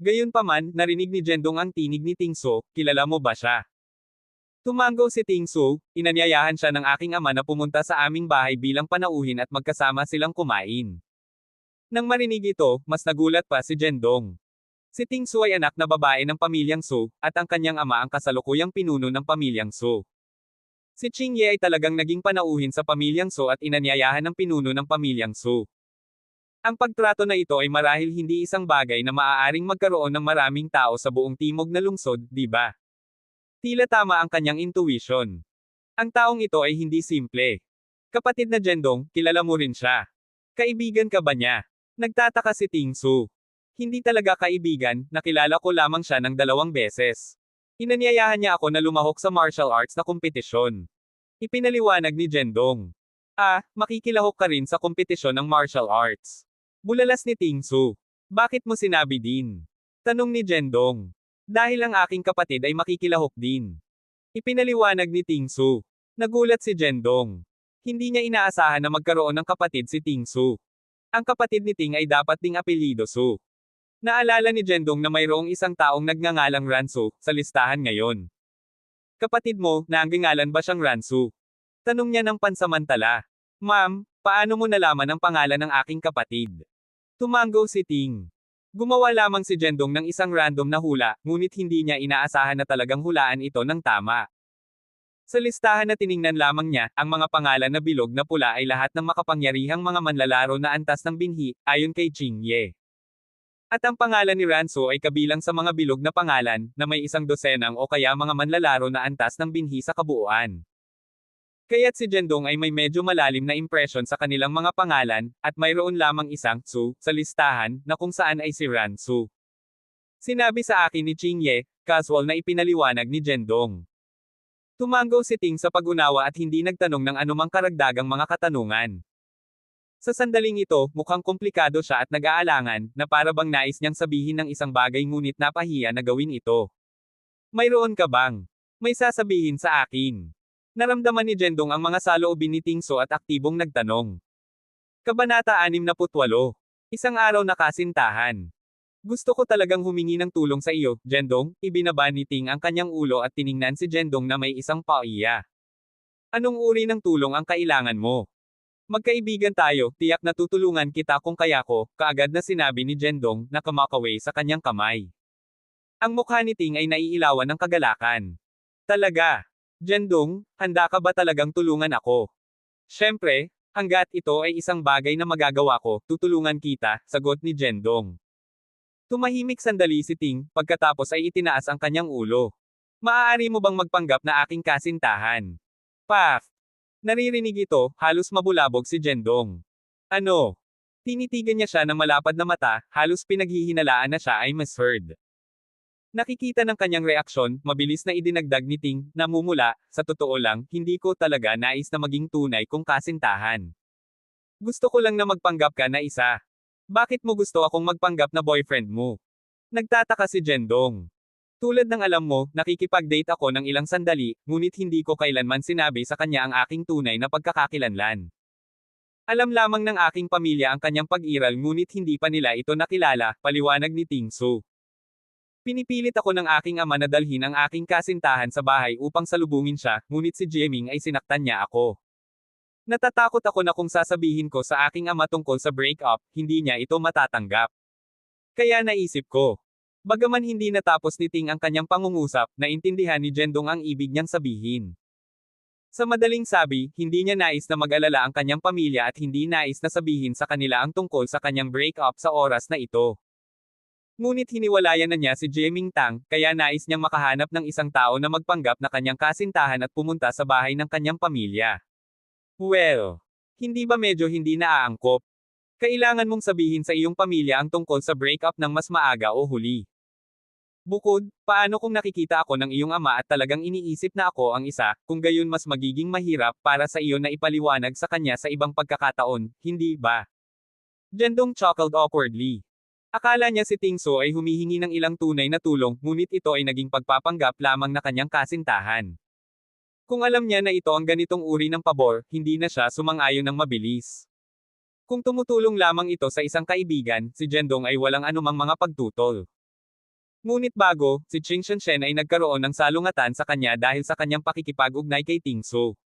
Gayunpaman, narinig ni Jendong ang tinig ni Tingsu, kilala mo ba siya? Tumango si Tingsu, inanyayahan siya ng aking ama na pumunta sa aming bahay bilang panauhin at magkasama silang kumain. Nang marinig ito, mas nagulat pa si Jendong. Si Ting Su ay anak na babae ng pamilyang Su, at ang kanyang ama ang kasalukuyang pinuno ng pamilyang Su. Si Ching Ye ay talagang naging panauhin sa pamilyang Su at inanyayahan ng pinuno ng pamilyang Su. Ang pagtrato na ito ay marahil hindi isang bagay na maaaring magkaroon ng maraming tao sa buong timog na lungsod, di ba? Tila tama ang kanyang intuition. Ang taong ito ay hindi simple. Kapatid na Jendong, kilala mo rin siya. Kaibigan ka ba niya? Nagtataka si Ting Su. Hindi talaga kaibigan, nakilala ko lamang siya ng 2 beses. Inanyayahan niya ako na lumahok sa martial arts na kompetisyon. Ipinaliwanag ni Jendong. Makikilahok ka rin sa kompetisyon ng martial arts. Bulalas ni Ting Su. Bakit mo sinabi din? Tanong ni Jendong. Dahil ang aking kapatid ay makikilahok din. Ipinaliwanag ni Ting Su. Nagulat si Jendong. Hindi niya inaasahan na magkaroon ng kapatid si Ting Su. Ang kapatid ni Ting ay dapat ding apelyido Su. Naalala ni Jendong na mayroong isang taong nagngangalang Ransu sa listahan ngayon. Kapatid mo, nagngangalan ba siyang Ransu? Tanong niya ng pansamantala. Ma'am, paano mo nalaman ang pangalan ng aking kapatid? Tumango si Ting. Gumawa lamang si Jendong ng isang random na hula, ngunit hindi niya inaasahan na talagang hulaan ito ng tama. Sa listahan na tiningnan lamang niya, ang mga pangalan na bilog na pula ay lahat ng makapangyarihang mga manlalaro na antas ng binhi, ayon kay Ching Ye. At ang pangalan ni Ransu ay kabilang sa mga bilog na pangalan, na may 100 o kaya mga manlalaro na antas ng binhi sa kabuuan. Kaya't si Jendong ay may medyo malalim na impression sa kanilang mga pangalan, at mayroon lamang isang Su sa listahan, na kung saan ay si Ransu. Sinabi sa akin ni Ching Ye, casual na ipinaliwanag ni Jendong. Tumango si Ting sa pag-unawa at hindi nagtanong ng anumang karagdagang mga katanungan. Sa sandaling ito, mukhang komplikado siya at nag-aalangan, na para bang nais niyang sabihin ng isang bagay ngunit napahiya na gawin ito. Mayroon ka bang? May sasabihin sa akin. Naramdaman ni Jendong ang mga saloobin ni Ting Su at aktibong nagtanong. Kabanata 68. Isang araw na kasintahan. Gusto ko talagang humingi ng tulong sa iyo, Jendong, ibinaba ni Ting ang kanyang ulo at tiningnan si Jendong na may isang paiya. Anong uri ng tulong ang kailangan mo? Magkaibigan tayo, tiyak na tutulungan kita kung kaya ko, kaagad na sinabi ni Jendong, na kumakaway sa kanyang kamay. Ang mukha ni Ting ay naiilawan ng kagalakan. Talaga? Jendong, handa ka ba talagang tulungan ako? Siyempre, hanggat ito ay isang bagay na magagawa ko, tutulungan kita, sagot ni Jendong. Tumahimik sandali si Ting, pagkatapos ay itinaas ang kanyang ulo. Maaari mo bang magpanggap na aking kasintahan? Paf! Naririnig ito, halos mabulabog si Jendong. Ano? Tinitigan niya siya ng malapad na mata, halos pinaghihinalaan na siya ay misheard. Nakikita ng kanyang reaksyon, mabilis na idinagdag ni Ting, namumula, sa totoo lang, hindi ko talaga nais na maging tunay kong kasintahan. Gusto ko lang na magpanggap ka na isa. Bakit mo gusto akong magpanggap na boyfriend mo? Nagtataka si Jendong. Tulad ng alam mo, nakikipag-date ako ng ilang sandali, ngunit hindi ko kailanman sinabi sa kanya ang aking tunay na pagkakakilanlan. Alam lamang ng aking pamilya ang kanyang pag-iral ngunit hindi pa nila ito nakilala, paliwanag ni Ting Su. Pinipilit ako ng aking ama na dalhin ang aking kasintahan sa bahay upang salubungin siya, ngunit si Jieming ay sinaktan niya ako. Natatakot ako na kung sasabihin ko sa aking ama tungkol sa breakup, hindi niya ito matatanggap. Kaya naisip ko. Bagaman hindi natapos ni Ting ang kanyang pangungusap, naintindihan ni Jendong ang ibig niyang sabihin. Sa madaling sabi, hindi niya nais na mag-alala ang kanyang pamilya at hindi nais na sabihin sa kanila ang tungkol sa kanyang breakup sa oras na ito. Ngunit hiniwalayan na niya si Jieming Tang, kaya nais niyang makahanap ng isang tao na magpanggap na kanyang kasintahan at pumunta sa bahay ng kanyang pamilya. Well, hindi ba medyo hindi naaangkop? Kailangan mong sabihin sa iyong pamilya ang tungkol sa breakup ng mas maaga o huli. Bukod, paano kung nakikita ako ng iyong ama at talagang iniisip na ako ang isa, kung gayon mas magiging mahirap para sa iyo na ipaliwanag sa kanya sa ibang pagkakataon, hindi ba? Jendong chuckled awkwardly. Akala niya si Ting Su ay humihingi ng ilang tunay na tulong, ngunit ito ay naging pagpapanggap lamang na kanyang kasintahan. Kung alam niya na ito ang ganitong uri ng pabor, hindi na siya sumang-ayon ng mabilis. Kung tumutulong lamang ito sa isang kaibigan, si Jendong ay walang anumang mga pagtutol. Ngunit bago, si Ching Shenshen ay nagkaroon ng salungatan sa kanya dahil sa kanyang pakikipag-ugnay kay Ting Su.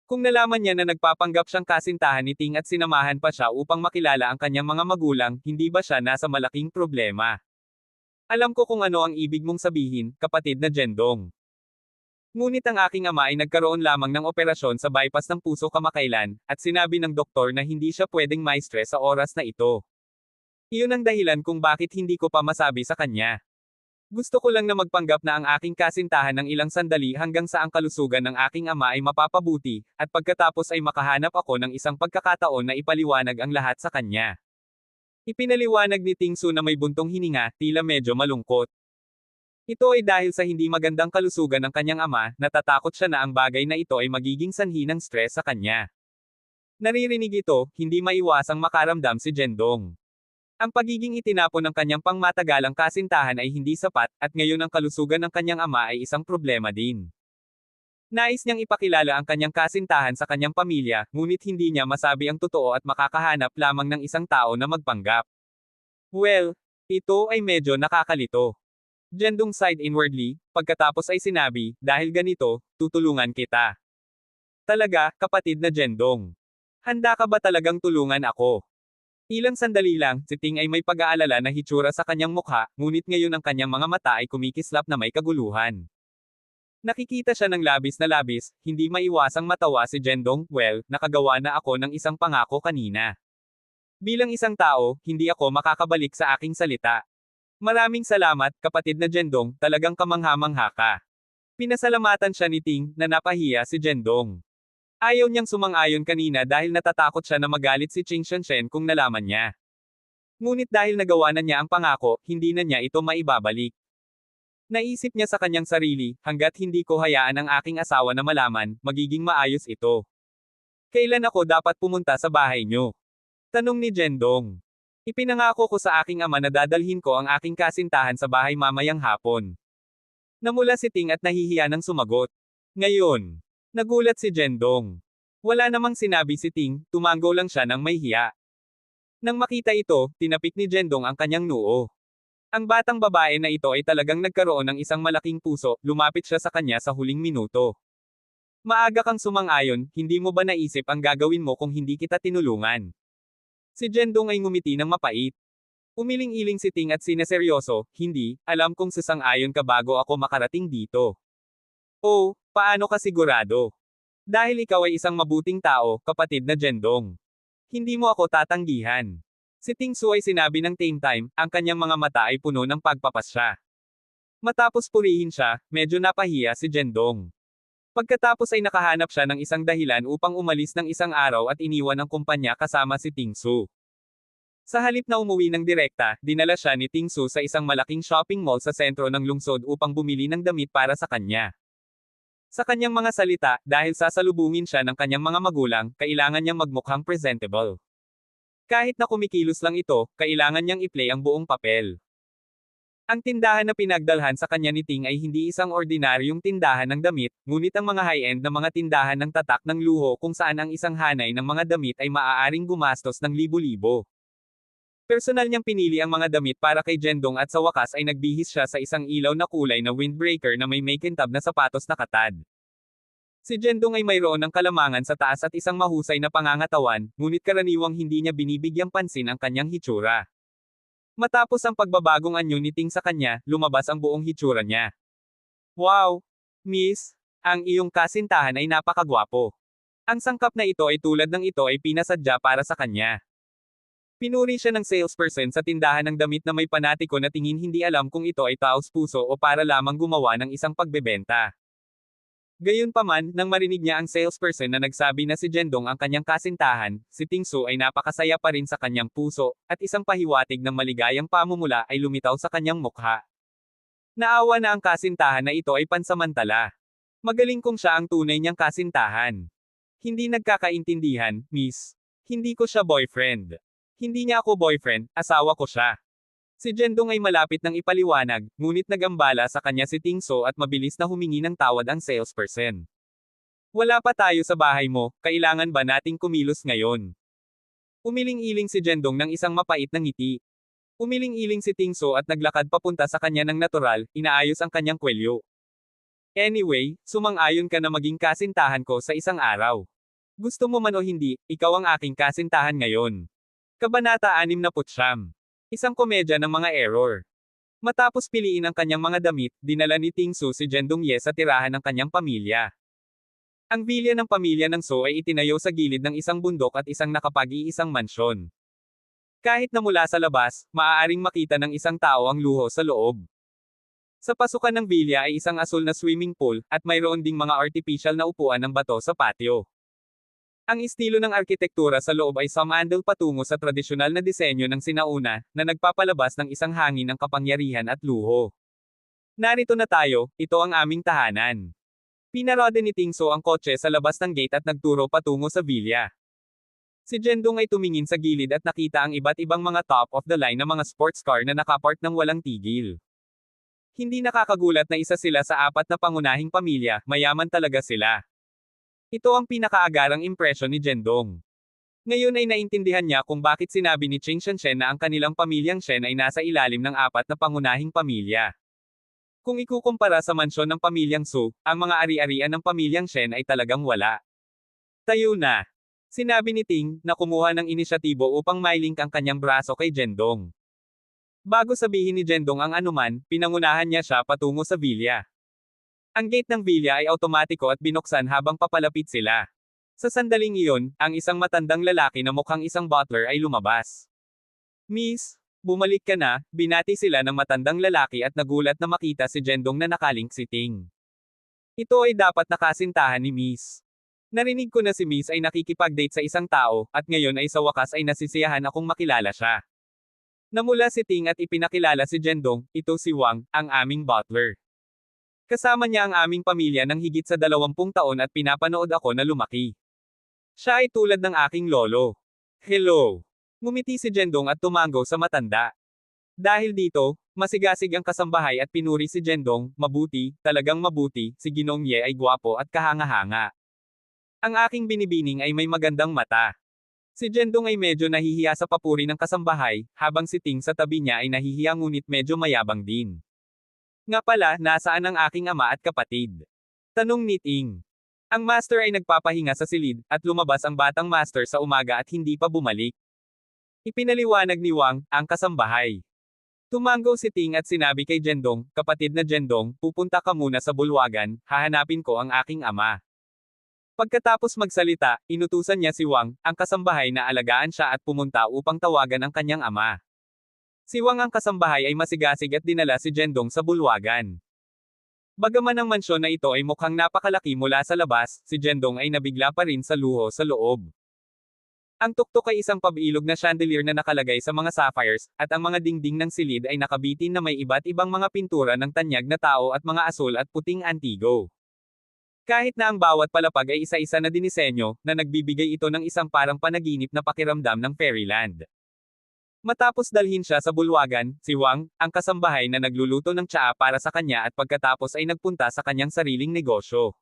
Kung nalaman niya na nagpapanggap siyang kasintahan ni Ting at sinamahan pa siya upang makilala ang kanyang mga magulang, hindi ba siya nasa malaking problema? Alam ko kung ano ang ibig mong sabihin, kapatid na Jendong. Ngunit ang aking ama ay nagkaroon lamang ng operasyon sa bypass ng puso kamakailan, at sinabi ng doktor na hindi siya pwedeng ma-stress sa oras na ito. Iyon ang dahilan kung bakit hindi ko pa masabi sa kanya. Gusto ko lang na magpanggap na ang aking kasintahan ng ilang sandali hanggang sa ang kalusugan ng aking ama ay mapapabuti, at pagkatapos ay makahanap ako ng isang pagkakataon na ipaliwanag ang lahat sa kanya. Ipinaliwanag ni Tingsu na may buntong hininga, tila medyo malungkot. Ito ay dahil sa hindi magandang kalusugan ng kanyang ama, natatakot siya na ang bagay na ito ay magiging sanhi ng stress sa kanya. Naririnig ito, hindi maiwasang makaramdam si Jendong. Ang pagiging itinapon ng kanyang pangmatagalang kasintahan ay hindi sapat, at ngayon ang kalusugan ng kanyang ama ay isang problema din. Nais niyang ipakilala ang kanyang kasintahan sa kanyang pamilya, ngunit hindi niya masabi ang totoo at makakahanap lamang ng isang tao na magpanggap. Well, ito ay medyo nakakalito. Jendong sighed inwardly, pagkatapos ay sinabi, dahil ganito, tutulungan kita. Talaga, kapatid na Jendong. Handa ka ba talagang tulungan ako? Ilang sandali lang, si Ting ay may pag-aalala na hitsura sa kanyang mukha, ngunit ngayon ang kanyang mga mata ay kumikislap na may kaguluhan. Nakikita siya ng labis, hindi maiwasang matawa si Jendong, well, nakagawa na ako ng isang pangako kanina. Bilang isang tao, hindi ako makakabalik sa aking salita. Maraming salamat, kapatid na Jendong, talagang kamangha-mangha ka. Pinasalamatan siya ni Ting, na napahiya si Jendong. Ayaw niyang sumang-ayon kanina dahil natatakot siya na magalit si Qing Shen kung nalaman niya. Ngunit dahil nagawa na niya ang pangako, hindi na niya ito maibabalik. Naisip niya sa kanyang sarili, hanggat hindi ko hayaan ang aking asawa na malaman, magiging maayos ito. Kailan ako dapat pumunta sa bahay niyo? Tanong ni Jendong. Ipinangako ko sa aking ama na dadalhin ko ang aking kasintahan sa bahay mamayang hapon. Namula si Ting at nahihiya nang sumagot. Ngayon, nagulat si Jendong. Wala namang sinabi si Ting, tumango lang siya ng may hiya. Nang makita ito, tinapik ni Jendong ang kanyang noo. Ang batang babae na ito ay talagang nagkaroon ng isang malaking puso, lumapit siya sa kanya sa huling minuto. Maaga kang sumang-ayon, hindi mo ba naisip ang gagawin mo kung hindi kita tinulungan? Si Jendong ay ngumiti ng mapait. Umiling-iling si Ting at sineseryoso, hindi, alam kong sasang-ayon ka bago ako makarating dito. Oh, paano ka sigurado? Dahil ikaw ay isang mabuting tao, kapatid na Jendong. Hindi mo ako tatanggihan. Si Tingsu ay sinabi ng same time, ang kanyang mga mata ay puno ng pagpapasya. Matapos purihin siya, medyo napahiya si Jendong. Pagkatapos ay nakahanap siya ng isang dahilan upang umalis ng isang araw at iniwan ang kumpanya kasama si Tingsu. Sa halip na umuwi ng direkta, dinala siya ni Tingsu sa isang malaking shopping mall sa sentro ng lungsod upang bumili ng damit para sa kanya. Sa kanyang mga salita, dahil sasalubungin siya ng kanyang mga magulang, kailangan niyang magmukhang presentable. Kahit na kumikilos lang ito, kailangan niyang i-play ang buong papel. Ang tindahan na pinagdalhan sa kanya ni Ting ay hindi isang ordinaryong tindahan ng damit, ngunit ang mga high-end na mga tindahan ng tatak ng luho kung saan ang isang hanay ng mga damit ay maaaring gumastos ng libo-libo. Personal niyang pinili ang mga damit para kay Jendong at sa wakas ay nagbihis siya sa isang ilaw na kulay na windbreaker na may makintab na sapatos na katad. Si Jendong ay mayroon ng kalamangan sa taas at isang mahusay na pangangatawan, ngunit karaniwang hindi niya binibigyang pansin ang kanyang hitsura. Matapos ang pagbabagong anyo ni Ting sa kanya, lumabas ang buong hitsura niya. Wow! Miss, ang iyong kasintahan ay napakagwapo. Ang sangkap na ito ay tulad ng ito ay pinasadya para sa kanya. Pinuri siya ng salesperson sa tindahan ng damit na may panatiko na tingin hindi alam kung ito ay taos puso o para lamang gumawa ng isang pagbebenta. Gayunpaman, nang marinig niya ang salesperson na nagsabi na si Jendong ang kanyang kasintahan, si Tingsu ay napakasaya pa rin sa kanyang puso, at isang pahiwatig ng maligayang pamumula ay lumitaw sa kanyang mukha. Naawa na ang kasintahan na ito ay pansamantala. Magaling kung siya ang tunay niyang kasintahan. Hindi nagkakaintindihan, miss. Hindi ko siya boyfriend. Hindi niya ako boyfriend, asawa ko siya. Si Jendong ay malapit ng ipaliwanag, ngunit nagambala sa kanya si Tingso at mabilis na humingi ng tawad ang salesperson. Wala pa tayo sa bahay mo, kailangan ba nating kumilos ngayon? Umiling-iling si Jendong ng isang mapait na ngiti. Umiling-iling si Tingso at naglakad papunta sa kanya ng natural, inaayos ang kanyang kwelyo. Anyway, sumang-ayon ka na maging kasintahan ko sa isang araw. Gusto mo man o hindi, ikaw ang aking kasintahan ngayon. Kabanata 69. Isang komedya ng mga error. Matapos piliin ang kanyang mga damit, dinala ni Ting Su si Jendong Ye sa tirahan ng kanyang pamilya. Ang vilya ng pamilya ng So ay itinayo sa gilid ng isang bundok at isang nakapag-iisang mansyon. Kahit na mula sa labas, maaaring makita ng isang tao ang luho sa loob. Sa pasukan ng vilya ay isang asul na swimming pool, at mayroon ding mga artificial na upuan ng bato sa patio. Ang estilo ng arkitektura sa loob ay sumandal patungo sa tradisyonal na disenyo ng sinauna, na nagpapalabas ng isang hangin ng kapangyarihan at luho. Narito na tayo, ito ang aming tahanan. Pinarode ni Ting So ang kotse sa labas ng gate at nagturo patungo sa villa. Si Jendong ay tumingin sa gilid at nakita ang iba't ibang mga top-of-the-line na mga sports car na nakapark ng walang tigil. Hindi nakakagulat na isa sila sa apat na pangunahing pamilya, mayaman talaga sila. Ito ang pinakaagarang impresyon ni Jendong. Ngayon ay naintindihan niya kung bakit sinabi ni Cheng Shanshen na ang kanilang pamilyang Shen ay nasa ilalim ng apat na pangunahing pamilya. Kung ikukumpara sa mansyon ng pamilyang Su, ang mga ari-arian ng pamilyang Shen ay talagang wala. Tayo na. Sinabi ni Ting, na kumuha ng inisyatibo upang mailink ang kanyang braso kay Jendong. Bago sabihin ni Jendong ang anuman, pinangunahan niya siya patungo sa villa. Ang gate ng villa ay automatiko at binuksan habang papalapit sila. Sa sandaling iyon, ang isang matandang lalaki na mukhang isang butler ay lumabas. Miss, bumalik ka na, binati sila ng matandang lalaki at nagulat na makita si Jendong na nakalink si Ting. Ito ay dapat nakasintahan ni Miss. Narinig ko na si Miss ay nakikipag-date sa isang tao, at ngayon ay sa wakas ay nasisiyahan akong makilala siya. Namula si Ting at ipinakilala si Jendong, ito si Wang, ang aming butler. Kasama niya ang aming pamilya ng higit sa 20 taon at pinapanood ako na lumaki. Siya ay tulad ng aking lolo. Hello. Ngumiti si Jendong at tumango sa matanda. Dahil dito, masigasig ang kasambahay at pinuri si Jendong, mabuti, talagang mabuti, si Ginong Ye ay gwapo at kahanga-hanga. Ang aking binibining ay may magandang mata. Si Jendong ay medyo nahihiya sa papuri ng kasambahay, habang si Ting sa tabi niya ay nahihiya ngunit medyo mayabang din. Nga pala, nasaan ang aking ama at kapatid? Tanong ni Ting. Ang master ay nagpapahinga sa silid, at lumabas ang batang master sa umaga at hindi pa bumalik. Ipinaliwanag ni Wang, ang kasambahay. Tumango si Ting at sinabi kay Jendong, kapatid na Jendong, pupunta ka muna sa bulwagan, hahanapin ko ang aking ama. Pagkatapos magsalita, inutusan niya si Wang, ang kasambahay na alagaan siya at pumunta upang tawagan ang kanyang ama. Si Wang ang kasambahay ay masigasig at dinala si Jendong sa bulwagan. Bagaman ang mansyon na ito ay mukhang napakalaki mula sa labas, si Jendong ay nabigla pa rin sa luho sa loob. Ang tuktok ay isang pabilog na chandelier na nakalagay sa mga sapphires, at ang mga dingding ng silid ay nakabitin na may iba't ibang mga pintura ng tanyag na tao at mga asul at puting antigo. Kahit na ang bawat palapag ay isa-isa na dinisenyo, na nagbibigay ito ng isang parang panaginip na pakiramdam ng fairyland. Matapos dalhin siya sa bulwagan, si Wang, ang kasambahay na nagluluto ng tsaa para sa kanya at pagkatapos ay nagpunta sa kanyang sariling negosyo.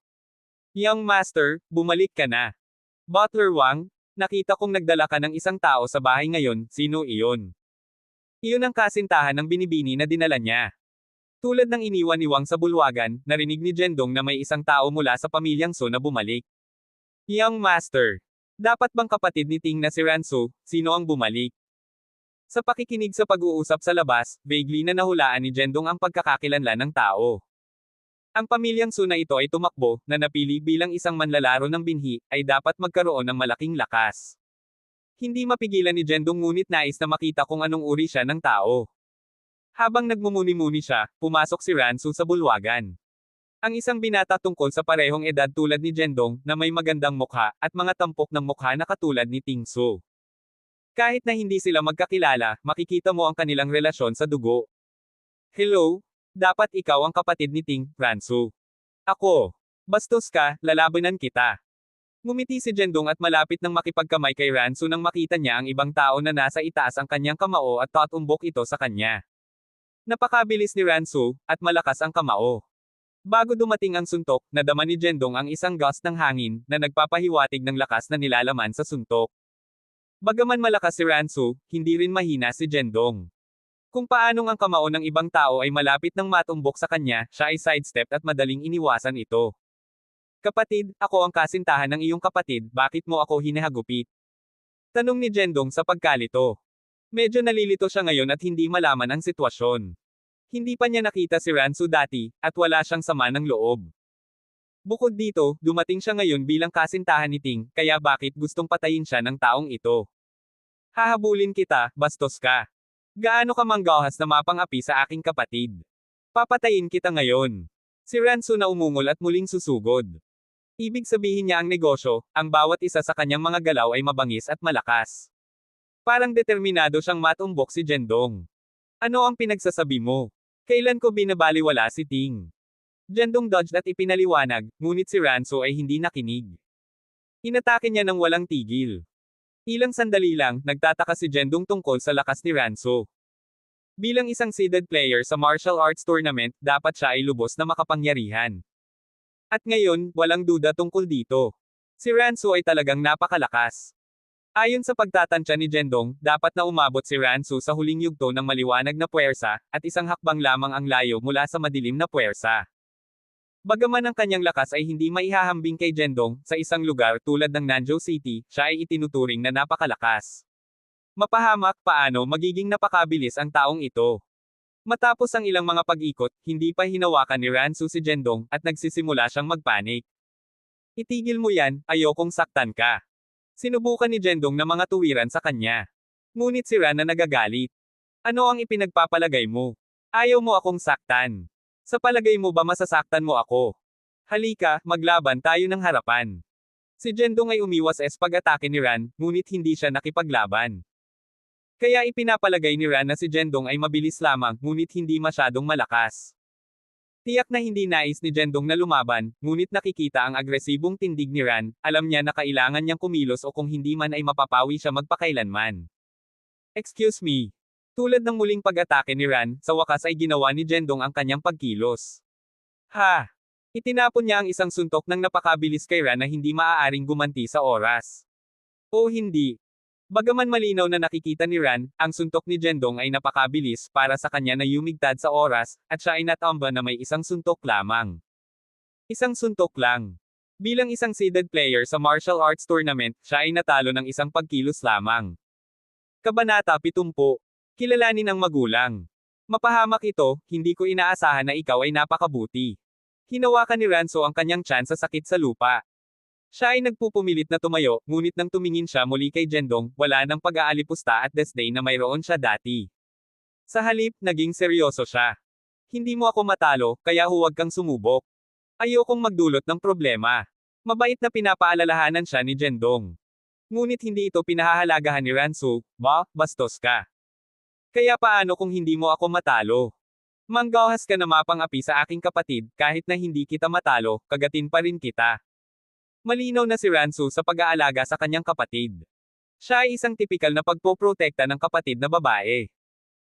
Young master, bumalik ka na. Butler Wang, nakita kong nagdala ka ng isang tao sa bahay ngayon, sino iyon? Iyon ang kasintahan ng binibini na dinala niya. Tulad ng iniwan ni Wang sa bulwagan, narinig ni Jendong na may isang tao mula sa pamilyang So na bumalik. Young master, dapat bang kapatid ni Ting na si Ransu, sino ang bumalik? Sa pakikinig sa pag-uusap sa labas, vaguely na nahulaan ni Jendong ang pagkakakilanlan ng tao. Ang pamilyang Su na ito ay tumakbo, na napili bilang isang manlalaro ng binhi, ay dapat magkaroon ng malaking lakas. Hindi mapigilan ni Jendong ngunit nais na makita kung anong uri siya ng tao. Habang nagmumuni-muni siya, pumasok si Ransu sa bulwagan. Ang isang binata tungkol sa parehong edad tulad ni Jendong, na may magandang mukha, at mga tampok ng mukha na katulad ni Ting Su. Kahit na hindi sila magkakilala, makikita mo ang kanilang relasyon sa dugo. Hello? Dapat ikaw ang kapatid ni Ting, Ransu. Ako. Bastos ka, lalabanan kita. Ngumiti si Jendong at malapit nang makipagkamay kay Ransu nang makita niya ang ibang tao na nasa itaas ang kanyang kamao at tatumbok ito sa kanya. Napakabilis ni Ransu, at malakas ang kamao. Bago dumating ang suntok, nadama ni Jendong ang isang gust ng hangin, na nagpapahiwatig ng lakas na nilalaman sa suntok. Bagaman malakas si Ransu, hindi rin mahina si Jendong. Kung paanong ang kamao ng ibang tao ay malapit nang matumbok sa kanya, siya ay sidestep at madaling iniwasan ito. Kapatid, ako ang kasintahan ng iyong kapatid, bakit mo ako hinahagupit? Tanong ni Jendong sa pagkalito. Medyo nalilito siya ngayon at hindi malaman ang sitwasyon. Hindi pa niya nakita si Ransu dati, at wala siyang sama ng loob. Bukod dito, dumating siya ngayon bilang kasintahan ni Ting, kaya bakit gustong patayin siya ng taong ito? Hahabulin kita, bastos ka. Gaano ka manggahas na mapang-api sa aking kapatid? Papatayin kita ngayon. Si Ransu na umungol at muling susugod. Ibig sabihin niya ang negosyo, ang bawat isa sa kanyang mga galaw ay mabangis at malakas. Parang determinado siyang matumbok si Jendong. Ano ang pinagsasabi mo? Kailan ko binabaliwala si Ting? Jendong dodged at ipinaliwanag, ngunit si Ransu ay hindi nakinig. Inatake niya ng walang tigil. Ilang sandali lang, nagtataka si Jendong tungkol sa lakas ni Ransu. Bilang isang seeded player sa martial arts tournament, dapat siya ay lubos na makapangyarihan. At ngayon, walang duda tungkol dito. Si Ransu ay talagang napakalakas. Ayon sa pagtatansya ni Jendong, dapat na umabot si Ransu sa huling yugto ng maliwanag na puwersa, at isang hakbang lamang ang layo mula sa madilim na puwersa. Bagaman ang kanyang lakas ay hindi maihahambing kay Jendong, sa isang lugar tulad ng Nanzhou City, siya ay itinuturing na napakalakas. Mapahamak paano magiging napakabilis ang taong ito. Matapos ang ilang mga pag-ikot, hindi pa hinawakan ni Ransu si Jendong, at nagsisimula siyang magpanik. Itigil mo yan, ayokong saktan ka. Sinubukan ni Jendong na mga tuwiran sa kanya. Ngunit si Ran na nagagalit. Ano ang ipinagpapalagay mo? Ayaw mo akong saktan. Sa palagay mo ba masasaktan mo ako? Halika, maglaban tayo ng harapan. Si Jendong ay umiwas pag-atake ni Ran, ngunit hindi siya nakipaglaban. Kaya ipinapalagay ni Ran na si Jendong ay mabilis lamang, ngunit hindi masyadong malakas. Tiyak na hindi nais ni Jendong na lumaban, ngunit nakikita ang agresibong tindig ni Ran, alam niya na kailangan niyang kumilos o kung hindi man ay mapapawi siya magpakailanman. Excuse me. Tulad ng muling pag-atake ni Ran, sa wakas ay ginawa ni Jendong ang kanyang pagkilos. Ha! Itinapon niya ang isang suntok ng napakabilis kay Ran na hindi maaaring gumanti sa oras. O hindi. Bagaman malinaw na nakikita ni Ran, ang suntok ni Jendong ay napakabilis para sa kanya na yumigtad sa oras, at siya ay natamba na may isang suntok lamang. Isang suntok lang. Bilang isang seeded player sa martial arts tournament, siya ay natalo ng isang pagkilos lamang. Kabanata 70. Kilalanin ang magulang. Mapahamak ito, hindi ko inaasahan na ikaw ay napakabuti. Hinawakan ni Ransu ang kanyang tiyan sa sakit sa lupa. Siya ay nagpupumilit na tumayo, ngunit nang tumingin siya muli kay Jendong, wala nang pag-aalipusta at disdain na mayroon siya dati. Sa halip, naging seryoso siya. Hindi mo ako matalo, kaya huwag kang sumubok. Ayokong magdulot ng problema. Mabait na pinapaalalahanan siya ni Jendong. Ngunit hindi ito pinahahalagahan ni Ransu, bastos ka. Kaya paano kung hindi mo ako matalo? Manggahas ka na mapang-api sa aking kapatid, kahit na hindi kita matalo, kagatin pa rin kita. Malinaw na si Ransu sa pag-aalaga sa kanyang kapatid. Siya ay isang tipikal na pagpoprotekta ng kapatid na babae.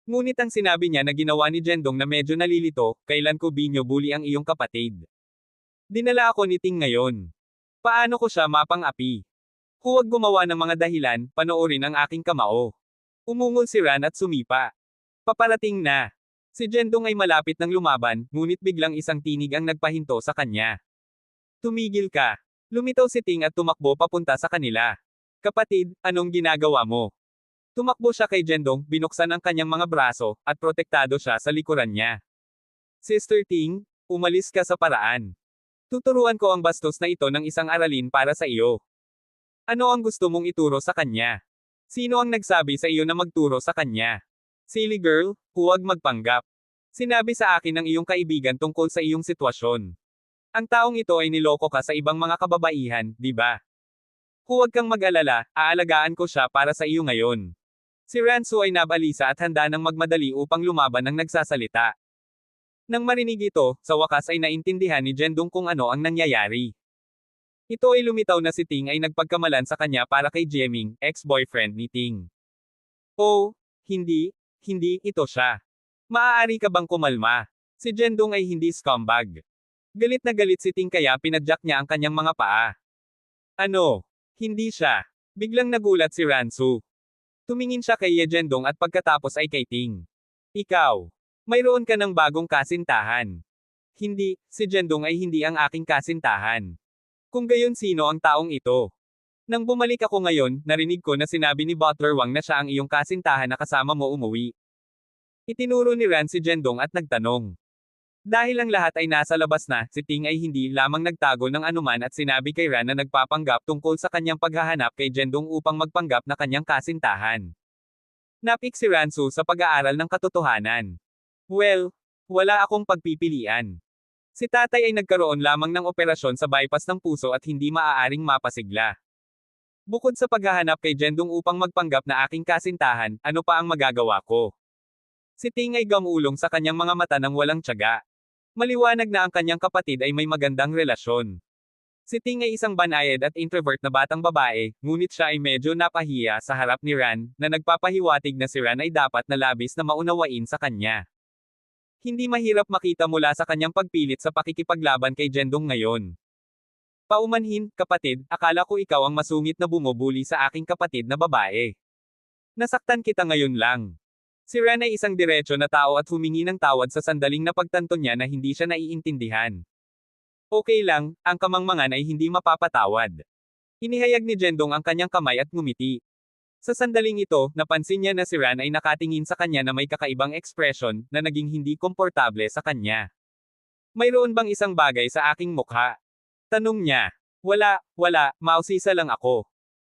Ngunit ang sinabi niya na ginawa ni Jendong na medyo nalilito, kailan ko binyo bully ang iyong kapatid? Dinala ako ni Ting ngayon. Paano ko siya mapang-api? Huwag gumawa ng mga dahilan, panoorin ang aking kamao. Umungol si Ran at sumipa. Paparating na. Si Jendong ay malapit ng lumaban, ngunit biglang isang tinig ang nagpahinto sa kanya. Tumigil ka. Lumitaw si Ting at tumakbo papunta sa kanila. Kapatid, anong ginagawa mo? Tumakbo siya kay Jendong, binuksan ang kanyang mga braso, at protektado siya sa likuran niya. Sister Ting, umalis ka sa paraan. Tuturuan ko ang bastos na ito ng isang aralin para sa iyo. Ano ang gusto mong ituro sa kanya? Sino ang nagsabi sa iyo na magturo sa kanya? Silly girl, huwag magpanggap. Sinabi sa akin ng iyong kaibigan tungkol sa iyong sitwasyon. Ang taong ito ay niloko ka sa ibang mga kababaihan, di ba? Huwag kang mag-alala, aalagaan ko siya para sa iyo ngayon. Si Ransu ay nabalisa at handa nang magmadali upang lumaban ng nagsasalita. Nang marinig ito, sa wakas ay naintindihan ni Jendong kung ano ang nangyayari. Ito ay lumitaw na si Ting ay nagpagkamalan sa kanya para kay Jieming, ex-boyfriend ni Ting. Oh, hindi ito siya. Maaari ka bang kumalma? Si Jendong ay hindi scumbag. Galit na galit si Ting kaya pinadyak niya ang kanyang mga paa. Ano? Hindi siya. Biglang nagulat si Ransu. Tumingin siya kay Jendong at pagkatapos ay kay Ting. Ikaw. Mayroon ka ng bagong kasintahan. Hindi, si Jendong ay hindi ang aking kasintahan. Kung gayon sino ang taong ito? Nang bumalik ako ngayon, narinig ko na sinabi ni Butler Wang na siya ang iyong kasintahan na kasama mo umuwi. Itinuro ni Ran si Jendong at nagtanong. Dahil ang lahat ay nasa labas na, si Ting ay hindi lamang nagtago ng anuman at sinabi kay Ran na nagpapanggap tungkol sa kanyang paghahanap kay Jendong upang magpanggap na kanyang kasintahan. Napik si Ransu sa pag-aaral ng katotohanan. Well, wala akong pagpipilian. Si tatay ay nagkaroon lamang ng operasyon sa bypass ng puso at hindi maaaring mapasigla. Bukod sa paghahanap kay Jendong upang magpanggap na aking kasintahan, ano pa ang magagawa ko? Si Ting ay gamulong sa kanyang mga mata ng walang tiyaga. Maliwanag na ang kanyang kapatid ay may magandang relasyon. Si Ting ay isang banayad at introvert na batang babae, ngunit siya ay medyo napahiya sa harap ni Ran, na nagpapahiwatig na si Ran ay dapat na labis na maunawain sa kanya. Hindi mahirap makita mula sa kanyang pagpilit sa pakikipaglaban kay Jendong ngayon. Paumanhin, kapatid, akala ko ikaw ang masungit na bumubuli sa aking kapatid na babae. Nasaktan kita ngayon lang. Si Ran ay isang diretso na tao at humingi ng tawad sa sandaling napagtanto niya na hindi siya naiintindihan. Okay lang, ang kamangmangan ay hindi mapapatawad. Inihayag ni Jendong ang kanyang kamay at ngumiti. Sa sandaling ito, napansin niya na si Ran ay nakatingin sa kanya na may kakaibang ekspresyon, na naging hindi komportable sa kanya. Mayroon bang isang bagay sa aking mukha? Tanong niya. Wala, mausisa lang ako.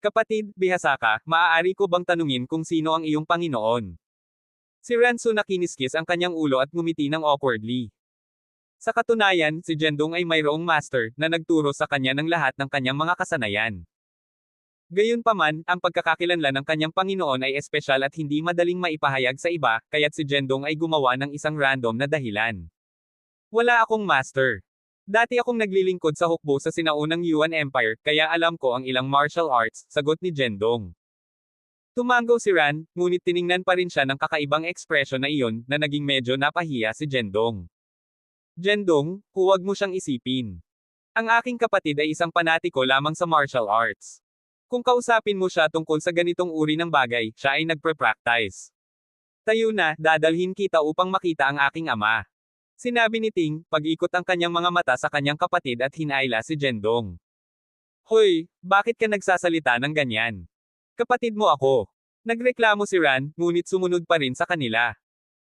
Kapatid, bihasa ka, maaari ko bang tanungin kung sino ang iyong Panginoon? Si Ransu nakiniskis ang kanyang ulo at ngumiti ng awkwardly. Sa katunayan, si Jendong ay mayroong master, na nagturo sa kanya ng lahat ng kanyang mga kasanayan. Gayunpaman, ang pagkakakilanlan ng kanyang Panginoon ay espesyal at hindi madaling maipahayag sa iba, kaya't si Jendong ay gumawa ng isang random na dahilan. Wala akong master. Dati akong naglilingkod sa hukbo sa sinaunang Yuan Empire, kaya alam ko ang ilang martial arts, sagot ni Jendong. Tumango si Ran, ngunit tiningnan pa rin siya ng kakaibang ekspresyon na iyon, na naging medyo napahiya si Jendong. Jendong, huwag mo siyang isipin. Ang aking kapatid ay isang panatiko lamang sa martial arts. Kung kausapin mo siya tungkol sa ganitong uri ng bagay, siya ay nagpe-practice. Tayo na, dadalhin kita upang makita ang aking ama. Sinabi ni Ting, pag-ikot ang kanyang mga mata sa kanyang kapatid at hinayla si Jendong. Hoy, bakit ka nagsasalita ng ganyan? Kapatid mo ako. Nagreklamo si Ran, ngunit sumunod pa rin sa kanila.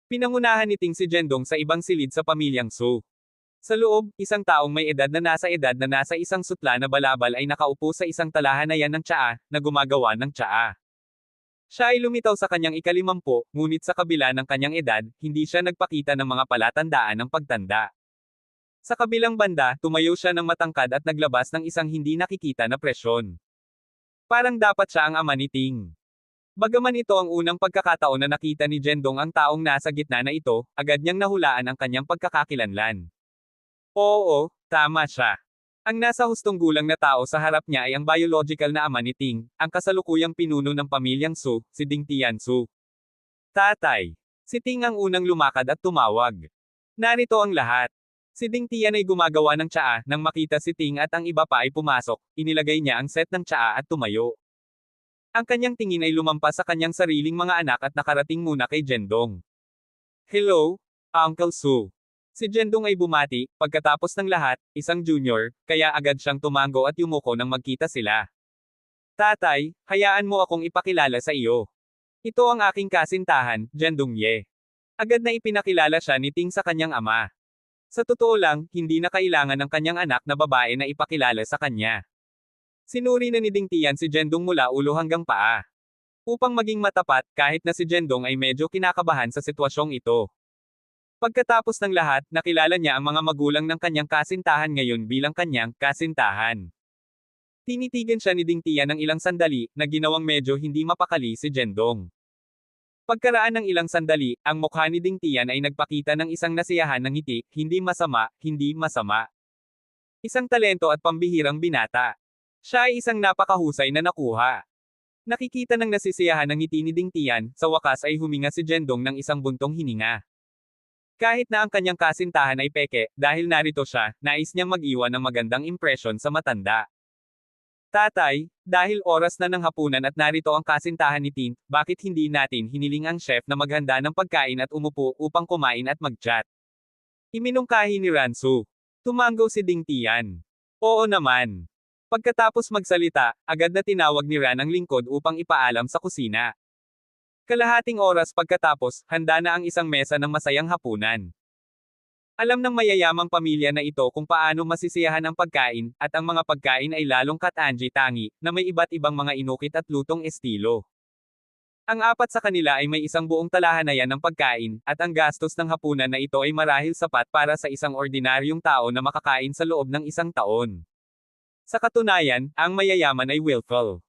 Pinangunahan ni Ting si Jendong sa ibang silid sa pamilyang Su. Sa loob, isang taong may edad na nasa isang sutla na balabal ay nakaupo sa isang talahanayan ng tsaa, na gumagawa ng tsaa. Siya ay lumitaw sa kanyang ika-50, ngunit sa kabila ng kanyang edad, hindi siya nagpakita ng mga palatandaan ng pagtanda. Sa kabilang banda, tumayo siya ng matangkad at naglabas ng isang hindi nakikita na presyon. Parang dapat siya ang ama ni Ting. Bagaman ito ang unang pagkakataon na nakita ni Jendong ang taong nasa gitna na ito, agad niyang nahulaan ang kanyang pagkakakilanlan. Oo, tama siya. Ang nasa hustong gulang na tao sa harap niya ay ang biological na ama ni Ting, ang kasalukuyang pinuno ng pamilyang Su, si Ding Tiansu. Tatay. Si Ting ang unang lumakad at tumawag. Narito ang lahat. Si Ding Tian ay gumagawa ng tsaa, nang makita si Ting at ang iba pa ay pumasok, inilagay niya ang set ng tsaa at tumayo. Ang kanyang tingin ay lumampas sa kanyang sariling mga anak at nakarating muna kay Jendong. Hello, Uncle Su. Si Jendong ay bumati, pagkatapos ng lahat, isang junior, kaya agad siyang tumango at yumuko nang magkita sila. Tatay, hayaan mo akong ipakilala sa iyo. Ito ang aking kasintahan, Jendong Ye. Agad na ipinakilala siya ni Ting sa kanyang ama. Sa totoo lang, hindi na kailangan ng kanyang anak na babae na ipakilala sa kanya. Sinuri na ni Ding Tian si Jendong mula ulo hanggang paa. Upang maging matapat, kahit na si Jendong ay medyo kinakabahan sa sitwasyong ito. Pagkatapos ng lahat, nakilala niya ang mga magulang ng kanyang kasintahan ngayon bilang kanyang kasintahan. Tinitigan siya ni Ding Tian ng ilang sandali, na ginawang medyo hindi mapakali si Jendong. Pagkaraan ng ilang sandali, ang mukha ni Ding Tian ay nagpakita ng isang nasiyahan ng ngiti, hindi masama, hindi masama. Isang talento at pambihirang binata. Siya ay isang napakahusay na nakuha. Nakikita ng nasisiyahan ng ngiti ni Ding Tian, sa wakas ay huminga si Jendong ng isang buntong hininga. Kahit na ang kanyang kasintahan ay peke, dahil narito siya, nais niyang mag-iwan ng magandang impresyon sa matanda. Tatay, dahil oras na ng hapunan at narito ang kasintahan ni Tin, bakit hindi natin hiniling ang chef na maghanda ng pagkain at umupo upang kumain at mag-chat? Iminungkahi ni Ransu. Tumango si Ding Tian. Oo naman. Pagkatapos magsalita, agad na tinawag ni Ran ang lingkod upang ipaalam sa kusina. Kalahating oras pagkatapos, handa na ang isang mesa ng masayang hapunan. Alam ng mayayamang pamilya na ito kung paano masisiyahan ang pagkain, at ang mga pagkain ay lalong katangi-tangi, na may iba't ibang mga inukit at lutong estilo. Ang apat sa kanila ay may isang buong talahanayan ng pagkain, at ang gastos ng hapunan na ito ay marahil sapat para sa isang ordinaryong tao na makakain sa loob ng isang taon. Sa katunayan, ang mayayaman ay willful.